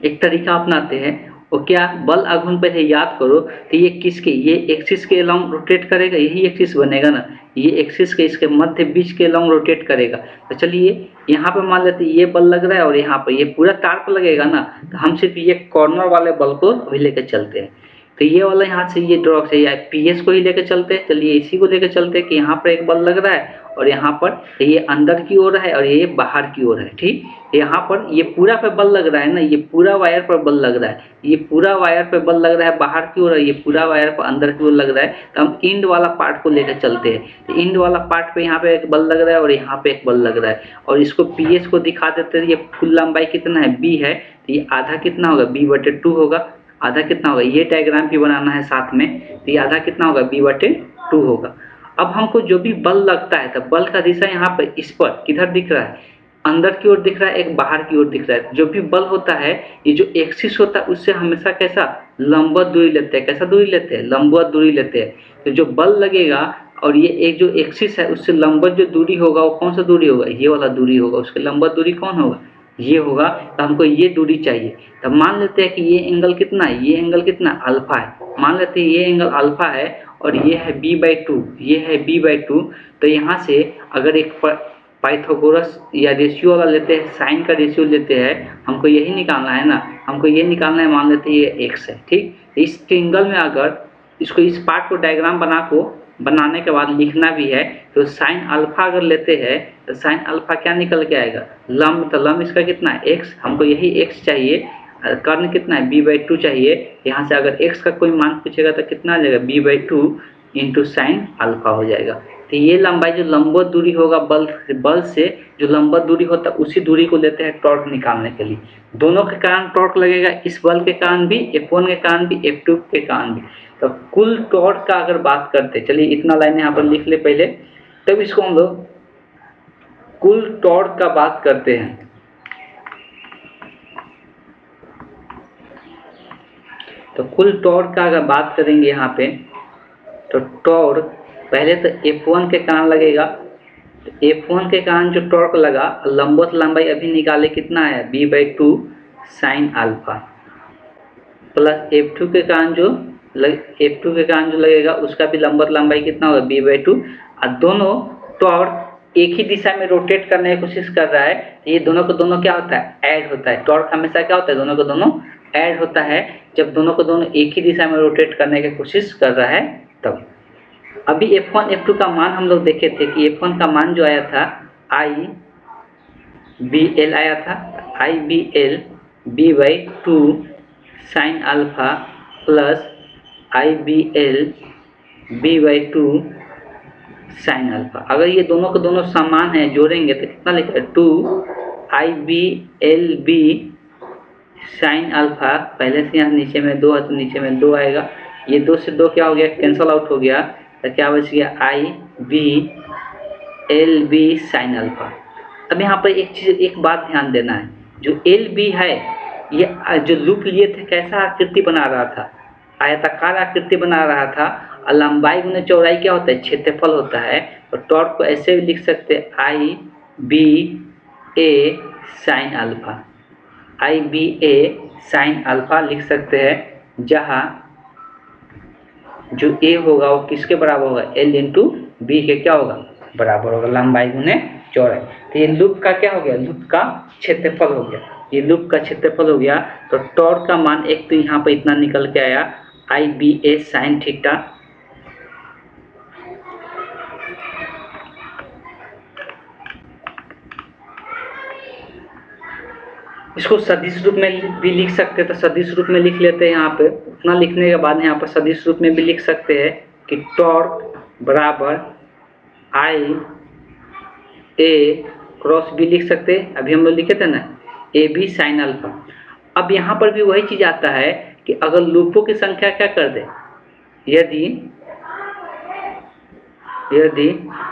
एक तरीका अपनाते हैं, और क्या बल आघूर्ण पहले याद करो। तो ये किसके, ये एक्सिस के अलोंग रोटेट करेगा, यही एक्सिस बनेगा ना, ये एक्सिस के इसके मध्य बीच के अलोंग रोटेट करेगा। तो चलिए यहाँ पे मान लेते हैं ये बल लग रहा है और यहाँ पे ये पूरा तार पर लगेगा ना, तो हम सिर्फ ये कॉर्नर वाले बल को अभी लेकर चलते हैं। तो ये वाला यहाँ से ये ड्रॉ से PS को ही लेकर चलते हैं। चलिए इसी को लेकर चलते हैं कि यहाँ पर एक बल लग रहा है और यहाँ पर ये अंदर की ओर है और ये बाहर की ओर है। ठीक, यहाँ पर ये पूरा पे बल लग रहा है ना, ये पूरा वायर पर बल लग रहा है, ये पूरा वायर पे बल लग रहा है बाहर की ओर, ये पूरा वायर पर अंदर की ओर लग रहा है। तो हम इंड वाला पार्ट को लेकर चलते हैं। तो इंड वाला पार्ट पे यहाँ पे एक बल लग रहा है और यहाँ पे एक बल लग रहा है, और इसको PS को दिखा देते हैं। ये कुल लंबाई कितना है, B है, तो ये आधा कितना होगा, B/2 होगा। आधा कितना होगा, ये डायग्राम भी बनाना है साथ में, तो ये आधा कितना होगा, B/2 होगा। अब हमको जो भी बल लगता है, तो बल का दिशा यहाँ पर इस पर किधर दिख रहा है, अंदर की ओर दिख रहा है, एक बाहर की ओर दिख रहा है। जो भी बल होता है, ये जो एक्सिस होता है उससे हमेशा कैसा लंबवत दूरी लेते हैं। कैसा दूरी लेते हैं, लंबवत दूरी लेते हैं। तो जो बल लगेगा और ये एक जो एक्सिस है उससे लंबवत जो दूरी होगा वो कौन सा दूरी होगा, ये वाला दूरी होगा। उसके लंबवत दूरी कौन होगा, ये होगा। तो हमको ये दूरी चाहिए। तब मान लेते हैं कि ये एंगल कितना है, ये एंगल कितना अल्फा है। मान लेते हैं ये एंगल अल्फा है और ये है B/2, ये है B/2। तो यहाँ से अगर एक पाइथागोरस या रेशियो वाला लेते हैं, साइन का रेशियो लेते हैं, हमको यही निकालना है ना, हमको ये निकालना है। मान लेते हैं ये x है। ठीक, इस ट्रायंगल में अगर इसको इस पार्ट को डायग्राम बनाने के बाद लिखना भी है, तो साइन अल्फा अगर लेते हैं तो साइन अल्फा क्या निकल के आएगा, लंब। तो लंब इसका कितना है, x। हमको यही x चाहिए। कर्ण कितना है, B/2 चाहिए। यहाँ से अगर x का कोई मान पूछेगा तो कितना आ जाएगा, B/2 इंटू साइन अल्फा हो जाएगा। तो ये लंबाई जो लंबवत दूरी होगा बल से जो लंबवत दूरी होता है उसी दूरी को लेते हैं टॉर्क निकालने के लिए। दोनों के कारण टॉर्क लगेगा, इस बल के कारण भी, F1 के कारण भी, F2 के कारण भी। तो कुल टॉर्क का अगर बात करते, चलिए इतना लाइन यहाँ पर लिख ले पहले, तब इसको हम लोग कुल टॉर्क का बात करते हैं। तो कुल टॉर्क का अगर बात करेंगे यहाँ पे, तो टॉर्क पहले तो F1 के कारण लगेगा। तो F1 के कारण जो टॉर्क लगा, लंबवत लंबाई अभी निकाले कितना है, B/2 sine alpha, plus F2 के कारण जो लगेगा उसका भी लंबवत लंबाई कितना होगा, B/2। और दोनों टॉर्क एक ही दिशा में रोटेट करने की कोशिश कर रहा है। ये दोनों को दोनों क्या होता है, ऐड होता है। टॉर्क हमेशा क्या होता है, दोनों को दोनों ऐड होता है जब दोनों को दोनों एक ही दिशा में रोटेट करने की कोशिश कर रहा है तब। अभी F1 F2 का मान हम लोग देखे थे कि F1 का मान जो आया था IBL आया था, IBL B/2 sine alpha plus IBL B/2 sine alpha. अगर ये दोनों को दोनों समान है, जोड़ेंगे तो कितना लिखेगा, 2IBLB साइन अल्फा। पहले से यहाँ नीचे में 2 है तो नीचे में 2 आएगा। ये 2 से 2 क्या हो गया, कैंसल आउट हो गया। तो क्या बच गया, IBLB साइन अल्फा। अब यहाँ पर एक बात ध्यान देना है, जो LB है ये जो लूप लिए थे कैसा आकृति बना रहा था, आयताकार आकृति बना रहा था। और लंबाई गुने चौड़ाई क्या होता है, क्षेत्रफल होता है। तो टॉर्क को ऐसे भी लिख सकते हैं IBA sine alpha, IBA sine alpha लिख सकते हैं, जहाँ जो A होगा वो किसके बराबर होगा, L इंटू B के क्या होगा, बराबर होगा लंबाई गुने चौड़ाई। तो ये लूप का क्या हो गया, लूप का क्षेत्रफल हो गया, ये लूप का क्षेत्रफल हो गया। तो टॉर्क का मान एक तो यहाँ पर इतना निकल के आया IBA sin थीटा, इसको सदिश रूप में भी लिख सकते हैं, तो सदिश रूप में लिख लेते हैं। यहाँ पे उतना लिखने के बाद यहाँ पर सदिश रूप में भी लिख सकते हैं कि टॉर्क बराबर I A क्रॉस B लिख सकते हैं। अभी हम लोग लिखे थे ना AB साइन अल्फा। अब यहाँ पर भी वही चीज आता है कि अगर लूपों की संख्या क्या कर दे, यदि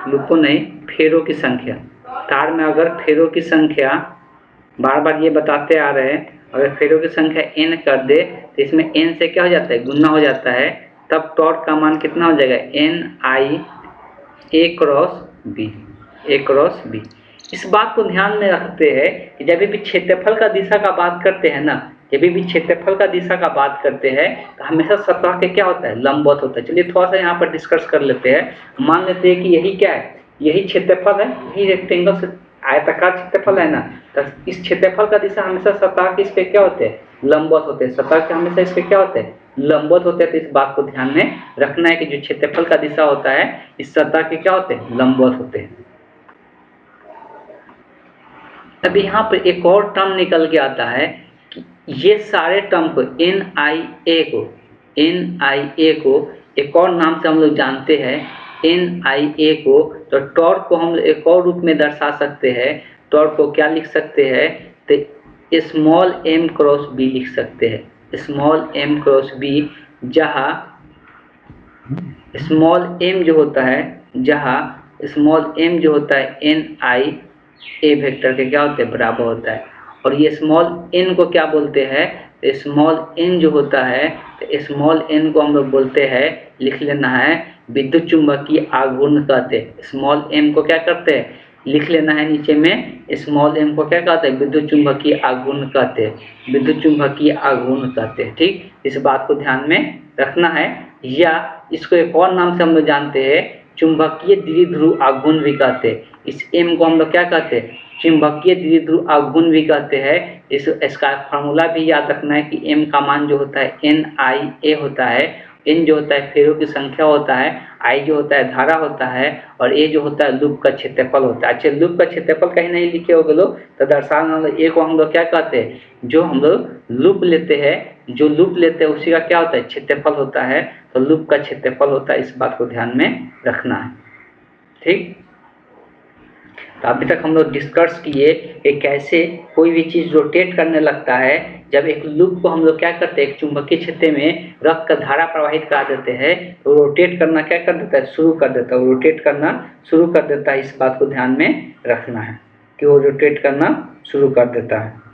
लूपों नहीं फेरों की संख्या, तार में अगर फेरों की संख्या, बार बार ये बताते आ रहे हैं, अगर फेरों की संख्या n कर दे तो इसमें n से क्या हो जाता है, गुना हो जाता है, तब टॉर्क का मान कितना हो जाएगा, NI A क्रॉस B। इस बात को ध्यान में रखते हैं कि जब भी क्षेत्रफल का दिशा का बात करते हैं ना, जब भी क्षेत्रफल का दिशा का बात करते हैं तो हमेशा सतह के क्या होता है, लंबवत होता है। चलिए थोड़ा सा यहाँ पर डिस्कस कर लेते हैं। मान लेते हैं कि यही क्या है, यही क्षेत्रफल है, यही रेक्टेंगल से आयताकार क्षेत्रफल है ना, तो इस क्षेत्रफल का दिशा हमेशा सतह के इस पे क्या होते हैं, लंबवत होते हैं। सतह के हमेशा इस पे क्या होते हैं, लंबवत होते हैं। तो इस बात को ध्यान में रखना है कि जो क्षेत्रफल का दिशा होता है इस सतह के क्या होते हैं, लंबवत होते हैं। अब यहाँ पर एक और टर्म निकल के आता है कि ये सारे टर्म को NIA को एक और नाम से हम लोग जानते हैं, NIA को। तो टॉर्क को हम एक और रूप में दर्शा सकते हैं। टॉर्क को क्या लिख सकते हैं, तो स्मॉल m क्रॉस B लिख सकते हैं, स्मॉल m क्रॉस B, जहाँ स्मॉल m जो होता है NIA वेक्टर के क्या होते हैं, बराबर होता है। और ये स्मॉल n को क्या बोलते हैं, तो स्मॉल n जो होता है, तो स्मॉल n को हम लोग बोलते हैं, लिख लेना है, विद्युत चुंबकीय आघूर्ण कहते हैं। स्मॉल m को क्या करते हैं, लिख लेना है नीचे में, स्मॉल m को क्या कहते हैं, विद्युत चुंबकीय आघूर्ण कहते हैं, विद्युत चुंबकीय आघूर्ण कहते हैं। ठीक, इस बात को ध्यान में रखना है। या इसको एक और नाम से हम लोग जानते हैं, चुंबकीय द्विध्रुव आघूर्ण भी कहते हैं। इस m को हम लोग क्या कहते हैं, चुंबकीय द्विध्रुव आघूर्ण भी कहते हैं। इसका फार्मूला भी याद रखना है कि m का मान जो होता है NIA होता है, n जो होता है फेरों की संख्या होता है, I जो होता है धारा होता है, और A जो होता है लूप का क्षेत्रफल होता है। अच्छा, लूप का क्षेत्रफल कहीं नहीं लिखे होगे लोग, तो दरअसल A को हम लोग क्या कहते हैं, जो हम लोग लूप लेते हैं उसी का क्या होता है, क्षेत्रफल होता है। तो लूप का क्षेत्रफल होता है, इस बात को ध्यान में रखना है। ठीक, तो अभी तक हम लोग डिस्कस किए कि कैसे कोई भी चीज़ रोटेट करने लगता है। जब एक लूप को हम लोग क्या करते हैं, एक चुंबकीय क्षेत्र में रख कर धारा प्रवाहित करा देते हैं, तो रोटेट करना क्या कर देता है, शुरू कर देता है, रोटेट करना शुरू कर देता है। इस बात को ध्यान में रखना है कि वो रोटेट करना शुरू कर देता है।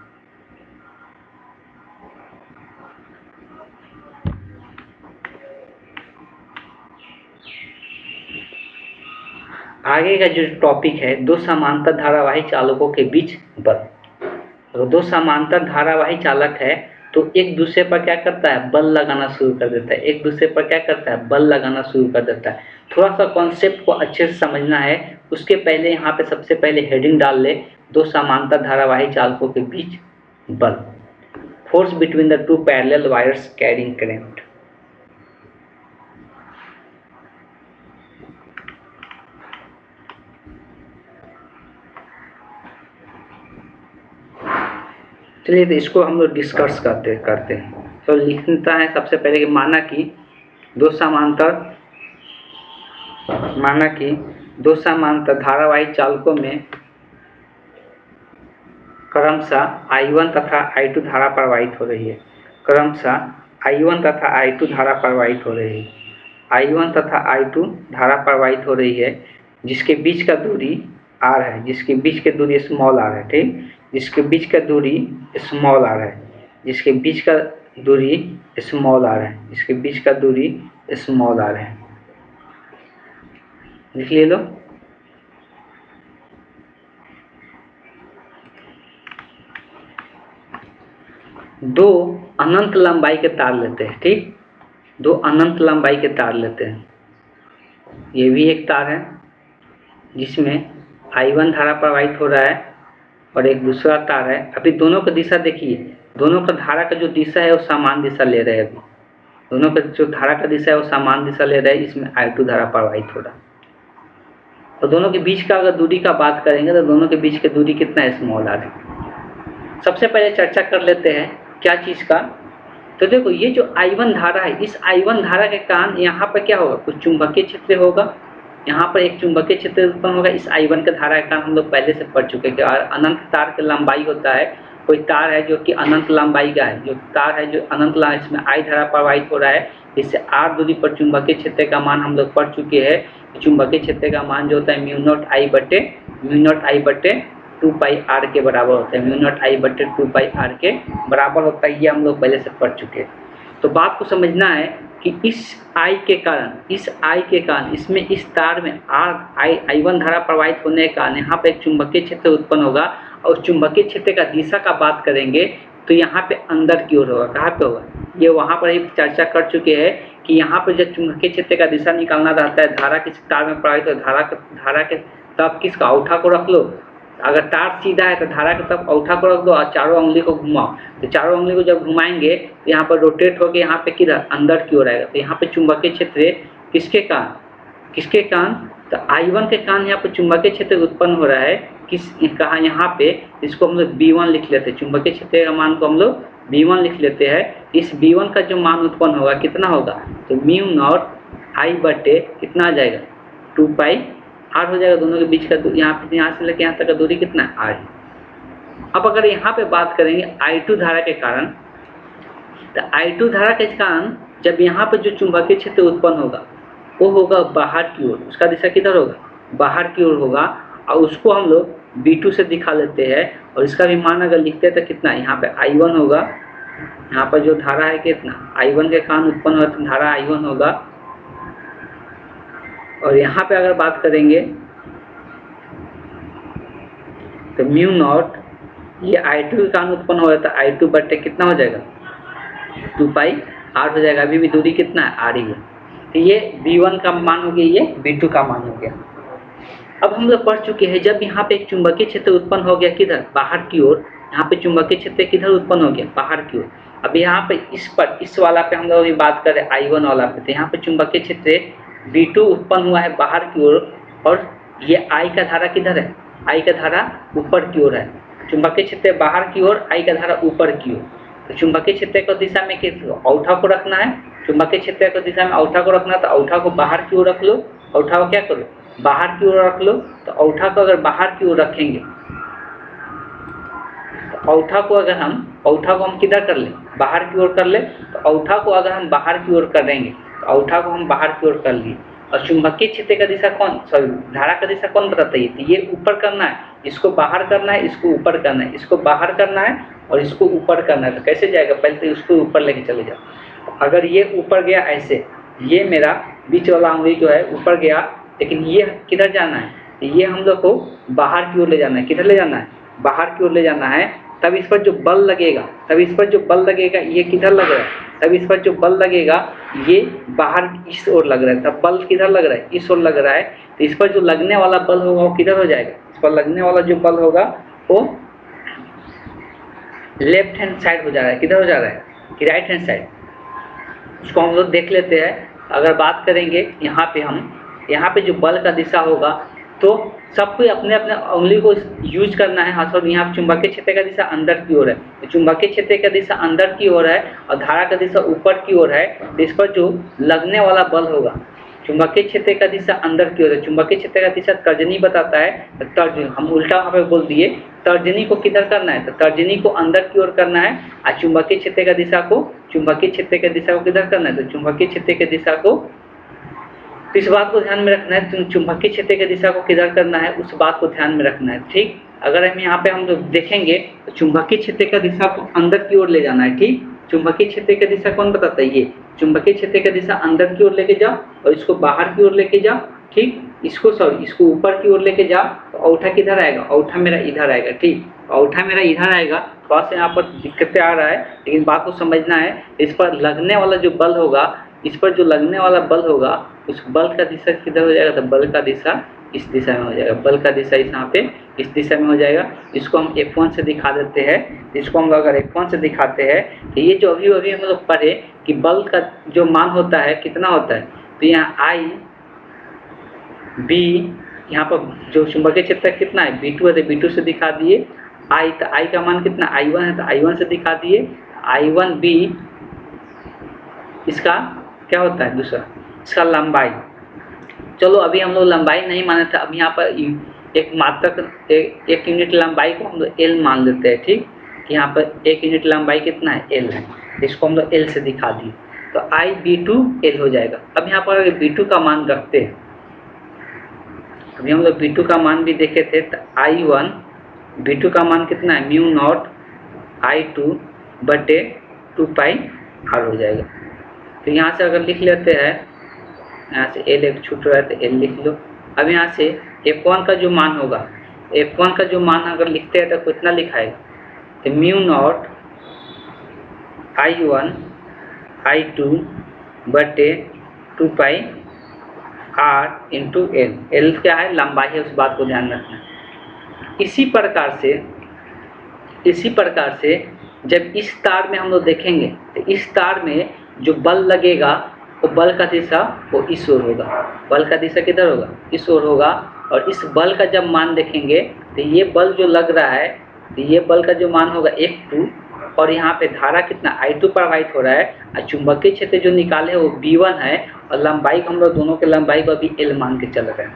आगे का जो टॉपिक है, दो समांतर धारावाही चालकों के बीच बल। तो दो समांतर धारावाही चालक है तो एक दूसरे पर क्या करता है, बल लगाना शुरू कर देता है, एक दूसरे पर क्या करता है, बल लगाना शुरू कर देता है। थोड़ा सा कॉन्सेप्ट को अच्छे से समझना है। उसके पहले यहाँ पे सबसे पहले हेडिंग डाल ले, दो समांतर धारावाही चालकों के बीच बल, force between the two parallel wires carrying current. चलिए तो इसको हम लोग डिस्कस करते हैं। तो लिखता है सबसे पहले कि माना कि दो समांतर धारावाही चालकों में क्रमशः I1 तथा I2 धारा प्रवाहित हो रही है, क्रमशः I1 तथा I2 धारा प्रवाहित हो रही है, I1 तथा I2 धारा प्रवाहित हो रही है, जिसके बीच का दूरी r है, जिसके बीच की दूरी स्मॉल r है। ठीक, जिसके बीच का दूरी स्मॉल r है, जिसके बीच का दूरी स्मॉल r है, जिसके बीच का दूरी स्मॉल r है। लिख ले लो। दो अनंत लंबाई के तार लेते हैं। ठीक, दो अनंत लंबाई के तार लेते हैं। ये भी एक तार है, जिसमें I1 धारा प्रवाहित हो रहा है और एक दूसरा तार है। अभी दोनों का दिशा देखिए, दोनों का धारा का जो दिशा है वो समान दिशा ले रहे हैं। अभी दोनों का जो धारा का दिशा है वो समान दिशा ले रहा है। इसमें I2 धारा प्रवाहित हो रहा है। और दोनों के बीच का अगर दूरी का बात करेंगे तो दोनों के बीच की दूरी कितना है, स्मॉल r है। सबसे पहले चर्चा कर लेते हैं क्या चीज़ का। तो देखो ये जो I1 धारा है, इस I1 धारा के कारण यहाँ पर क्या होगा, कुछ चुंबकीय क्षेत्र होगा। यहाँ पर एक चुंबकीय क्षेत्र उत्पन्न होगा। इस I1 के धारा के कारण हम लोग पहले से पढ़ चुके हैं कि अनंत तार की लंबाई होता है। कोई तार है जो कि अनंत लंबाई का है, जो तार है जो अनंत लंबाई, इसमें I धारा प्रवाहित हो रहा है। इससे r दूरी पर चुंबकीय क्षेत्र का मान हम लोग पढ़ चुके हैं। चुंबकीय क्षेत्र का मान जो होता है म्यू नॉट I बटे 2 पाई r के बराबर होता है। म्यू नॉट I बटे 2 पाई r के बराबर होता है। ये हम लोग पहले से पढ़ चुके हैं। तो बात को समझना है कि इस I के कारण इसमें इस तार में I1 धारा प्रवाहित होने के कारण यहाँ पे एक चुंबकीय क्षेत्र उत्पन्न होगा। और चुंबकीय क्षेत्र का दिशा का बात करेंगे तो यहाँ पे अंदर की ओर होगा। कहाँ पे होगा, ये वहाँ पर ही चर्चा कर चुके हैं कि यहाँ पर जब चुंबकीय क्षेत्र का दिशा निकालना रहता है, धारा किस तार में प्रवाहित हो, धारा के तब किसका औठा को रख लो। अगर तार सीधा है तो धारा के तरफ औठा को रख दो और चारों उंगली को घुमाओ। तो चारों उंगली को जब घुमाएंगे तो यहाँ पर रोटेट होकर यहाँ पे किधर, अंदर की ओर आएगा। तो यहाँ पे चुंबकीय क्षेत्र किसके कारण, तो I1 के कारण यहाँ पे चुंबकीय क्षेत्र उत्पन्न हो रहा है। कहा यहाँ पे, इसको हम लोग B1 लिख लेते हैं। चुंबकीय क्षेत्र का मान को हम लोग B1 लिख लेते हैं। इस B1 का जो मान उत्पन्न होगा कितना होगा, तो म्यू नॉट I बटे कितना आ जाएगा, 2 पाई r हो जाएगा। दोनों के बीच का यहाँ से लेकर यहाँ तक का दूरी कितना है, r है। अब अगर यहाँ पे बात करेंगे I2 धारा के कारण, तो I2 धारा के कारण जब यहाँ पे जो चुंबकीय क्षेत्र उत्पन्न होगा वो होगा बाहर की ओर। उसका दिशा किधर होगा, बाहर की ओर होगा। और उसको हम लोग B2 से दिखा लेते हैं। और इसका भी मान अगर लिखते हैं तो कितना, यहाँ पे I1 होगा। यहाँ पर जो धारा है कितना, I1 के कारण उत्पन्न हुआ तो धारा I1 होगा। और यहाँ पे अगर बात करेंगे तो म्यू नॉट, ये I2 के कारण उत्पन्न हो रहा था, I2 बटे कितना हो जाएगा, 2 पाई r हो जाएगा। अभी भी दूरी कितना है, r ही है। तो ये B1 का मान हो गया, ये B2 का मान हो गया। अब हम लोग पढ़ चुके हैं जब यहाँ पे एक चुंबकीय क्षेत्र उत्पन्न हो गया किधर, बाहर की ओर। यहाँ पे चुंबकीय क्षेत्र किधर उत्पन्न हो गया, बाहर की ओर। अब यहाँ पे इस वाला पे हम लोग अभी बात करें I1 वाला पे, तो यहाँ पे चुंबकीय क्षेत्र B2 उत्पन्न हुआ है बाहर की ओर। और ये I का धारा किधर है, I का धारा ऊपर की ओर है। चुंबकीय क्षेत्र बाहर की ओर, I का धारा ऊपर की ओर। तो चुंबकीय क्षेत्र को दिशा में औठा को रखना है। चुंबकीय क्षेत्र को दिशा में औठा को रखना, तो औठा को बाहर की ओर रख लो। औठा को क्या करो, बाहर की ओर रख लो। तो औठा को अगर बाहर की ओर रखेंगे, तो औठा को हम किधर कर ले, बाहर की ओर कर ले। तो औठा को अगर हम बाहर की ओर करेंगे, तो औठा को हम बाहर की ओर कर लिए। और चुंबकीय क्षेत्र का दिशा धारा का दिशा कौन बताता है, तो ये ऊपर करना है, इसको बाहर करना है, इसको ऊपर करना है, इसको बाहर करना है और इसको ऊपर करना है। तो कैसे जाएगा, पहले तो इसको ऊपर लेके चले जाओ। अगर ये ऊपर गया ऐसे, ये मेरा बीच वाला उंगली जो है ऊपर गया, लेकिन ये किधर जाना है, ये हम लोग को बाहर की ओर ले जाना है। किधर ले जाना है, बाहर की ओर ले जाना है। तब इस पर जो बल लगेगा, ये किधर लग रहा है, तब इस पर जो बल लगेगा ये बाहर इस ओर लग रहा है। तब बल किधर लग रहा है, इस ओर लग रहा है। तो इस पर जो लगने वाला बल होगा वो किधर हो जाएगा, इस पर लगने वाला जो बल होगा वो लेफ्ट हैंड साइड हो जा रहा है। किधर हो जा रहा है, कि राइट हैंड साइड। उसको हम लोग देख लेते हैं। अगर बात करेंगे यहाँ पे जो बल का दिशा होगा, तो सबको अपने अपने उंगली को यूज करना है। हाँ सर, यहाँ चुंबकीय क्षेत्र का दिशा अंदर की ओर है, तो चुंबकीय क्षेत्र का दिशा अंदर की ओर है और धारा का दिशा ऊपर की ओर है। तो इस पर जो लगने वाला बल होगा, चुंबकीय क्षेत्र का दिशा अंदर की ओर है। चुंबकीय क्षेत्र का दिशा तर्जनी बताता है, तो तर्जनी हम उल्टा वहाँ पे बोल दिए। तर्जनी को किधर करना है, तो तर्जनी को अंदर की ओर करना है। और चुंबकीय क्षेत्र का दिशा को किधर करना है, तो चुंबकीय क्षेत्र की दिशा को, इस बात को ध्यान में रखना है। चुंबकीय क्षेत्र की दिशा को किधर करना है, उस बात को ध्यान में रखना है। ठीक, अगर हम यहाँ पे हम लोग देखेंगे तो चुंबकीय क्षेत्र का दिशा को अंदर की ओर ले जाना है। ठीक, चुंबकीय क्षेत्र की दिशा कौन बताता है, ये चुंबकीय क्षेत्र की दिशा अंदर की ओर लेके जाओ और इसको बाहर की ओर लेके जाओ। ठीक, इसको ऊपर की ओर लेके जाओ। तो औठा किधर आएगा, औठा मेरा इधर आएगा। ठीक, औठा मेरा इधर आएगा। थोड़ा सा यहाँ पर दिक्कतें आ रहा है, लेकिन बात को समझना है। इस पर लगने वाला जो बल होगा, उस बल का दिशा किधर हो जाएगा, तो बल का दिशा इस दिशा में हो जाएगा, बल का दिशा इस यहाँ पे इस दिशा में हो जाएगा। इसको हम F1 से दिखा देते हैं। इसको हम अगर F1 से दिखाते हैं तो ये जो अभी हम लोग पढ़े कि बल का जो मान होता है कितना होता है, तो यहाँ I B, यहाँ पर जो चुंबकीय क्षेत्र कितना है B2 है तो B2 से दिखा दिए। I, तो I का मान कितना I1 है तो I1 से दिखा दिए। I1B इसका क्या होता है दूसरा, इसका लंबाई। चलो अभी हम लोग लंबाई नहीं माने थे, अब यहाँ पर एक मात्रक एक यूनिट लंबाई को हम लोग L मान लेते हैं। ठीक, यहाँ पर एक यूनिट लंबाई कितना है L है, इसको हम लोग L से दिखा दिए तो IB2 L हो जाएगा। अब यहाँ पर B2 का मान रखते हैं, अभी हम लोग B2 का मान भी देखे थे तो I1 B2 का मान कितना है म्यू नॉट I2 बटे 2πr हो जाएगा। तो यहाँ से अगर लिख लेते हैं, यहाँ से L एक छूट रहा है तो L लिख लो। अब यहाँ से F1 का जो मान होगा, F1 का जो मान अगर लिखते हैं तो कितना लिखाएगा, तो म्यू नॉट I1 I2 बटे 2πr इंटू L। L क्या है, लंबाई है, उस बात को ध्यान रखना। इसी प्रकार से जब इस तार में हम लोग देखेंगे तो इस तार में जो बल लगेगा वो बल का दिशा वो इस ओर होगा, बल का दिशा किधर होगा, इस ओर होगा। और इस बल का जब मान देखेंगे तो ये बल जो लग रहा है तो ये बल का जो मान होगा F2, और यहाँ पे धारा कितना I2 प्रवाहित हो रहा है, और चुंबकीय क्षेत्र जो निकाले है वो B1 है, और लंबाई को हम लोग दोनों के लंबाई को अभी L मान के चल रहे हैं।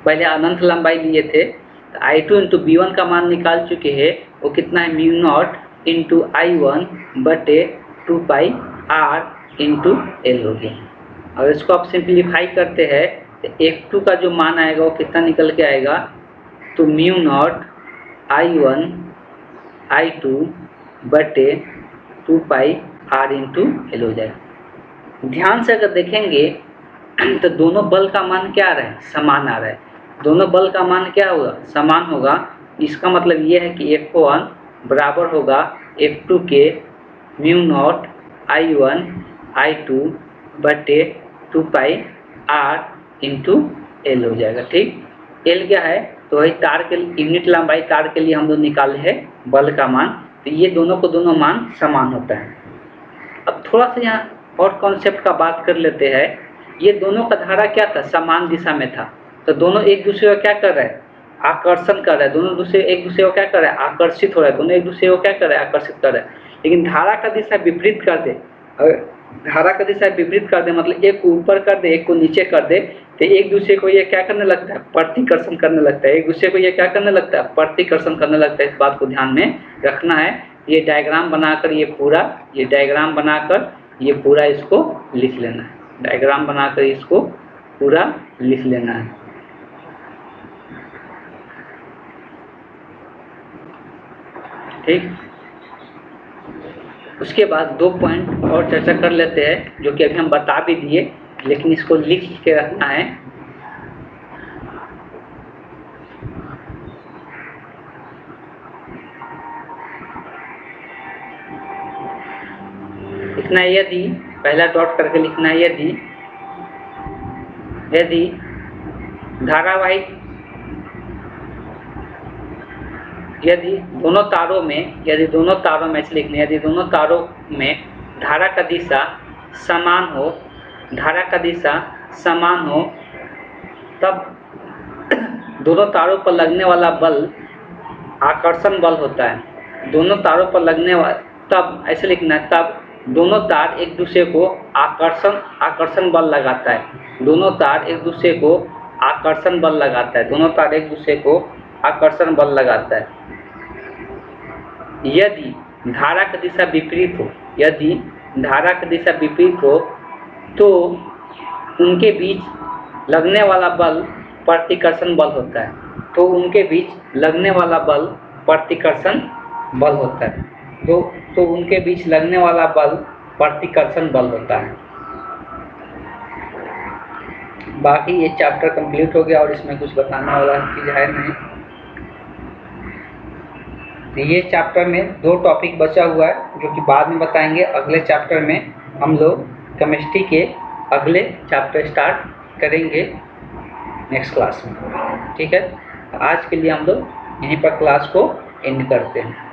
पहले अनंत लंबाई लिए थे तो I2 इंटू B1 का मान निकाल चुके हैं, वो कितना है म्यू नॉट इंटू I1 बटे 2πr इंटू L हो गया। और इसको आप सिंप्लीफाई करते हैं तो F2 का जो मान आएगा वो कितना निकल के आएगा, तो म्यू नॉट I1 I2 बटे 2πr इंटू L हो जाएगा। ध्यान से अगर देखेंगे तो दोनों बल का मान क्या आ रहा है, समान आ रहा है। दोनों बल का मान क्या होगा, समान होगा। इसका मतलब ये है कि F1 बराबर होगा F2 के म्यू नॉट I1 I2 बटे 2πr इंटू L हो जाएगा। ठीक, L क्या है, तो वही तार के यूनिट लंबाई तार के लिए हम लोग निकाले हैं बल का मान, तो ये दोनों को दोनों मान समान होता है। अब थोड़ा सा यहाँ और कॉन्सेप्ट का बात कर लेते हैं। ये दोनों का धारा क्या था, समान दिशा में था, तो दोनों एक दूसरे को क्या कर रहे हैं, आकर्षण कर रहे हैं। दोनों दूसरे एक दूसरे को क्या कर रहे हैं, आकर्षित हो रहे हैं। दोनों एक दूसरे को क्या कर रहे हैं, आकर्षित कर रहे हैं। लेकिन धारा का दिशा विपरीत कर दे, धारा का दिशा विपरीत कर दे मतलब एक को ऊपर कर दे एक को नीचे कर दे, तो एक दूसरे को ये क्या करने लगता है, प्रतिकर्षण करने लगता है। एक दूसरे को ये क्या करने लगता है, प्रतिकर्षण करने लगता है। इस बात को ध्यान में रखना है। ये डायग्राम बनाकर ये डायग्राम बनाकर ये पूरा इसको लिख लेना है। डायग्राम बनाकर इसको पूरा लिख लेना है। ठीक, उसके बाद 2 पॉइंट और चर्चा कर लेते हैं जो कि अभी हम बता भी दिए, लेकिन इसको लिख के रखना है। लिखना है यदि, पहला डॉट करके लिखना है यदि धारावाहिक, यदि दोनों तारों में ऐसे लिखने, यदि दोनों तारों में धारा का दिशा समान हो, तब दोनों तारों पर लगने वाला बल आकर्षण बल होता है। दोनों तारों पर लगने वाला, तब ऐसे लिखना है, तब दोनों तार एक दूसरे को आकर्षण बल लगाता है। दोनों तार एक दूसरे को आकर्षण बल लगाता है। दोनों तार एक दूसरे को आकर्षण बल लगाता है। यदि धारा की दिशा विपरीत हो, तो उनके बीच लगने वाला बल प्रतिकर्षण बल होता है। तो उनके बीच लगने वाला बल प्रतिकर्षण बल होता है। तो उनके बीच लगने वाला बल प्रतिकर्षण बल होता है। बाकी ये चैप्टर कंप्लीट हो गया और इसमें कुछ बताने वाला चीज़ है नहीं। तो ये चैप्टर में 2 टॉपिक बचा हुआ है जो कि बाद में बताएंगे। अगले चैप्टर में हम लोग केमिस्ट्री के अगले चैप्टर स्टार्ट करेंगे। नेक्स्ट क्लास में। ठीक है, आज के लिए हम लोग यहीं पर क्लास को एंड करते हैं।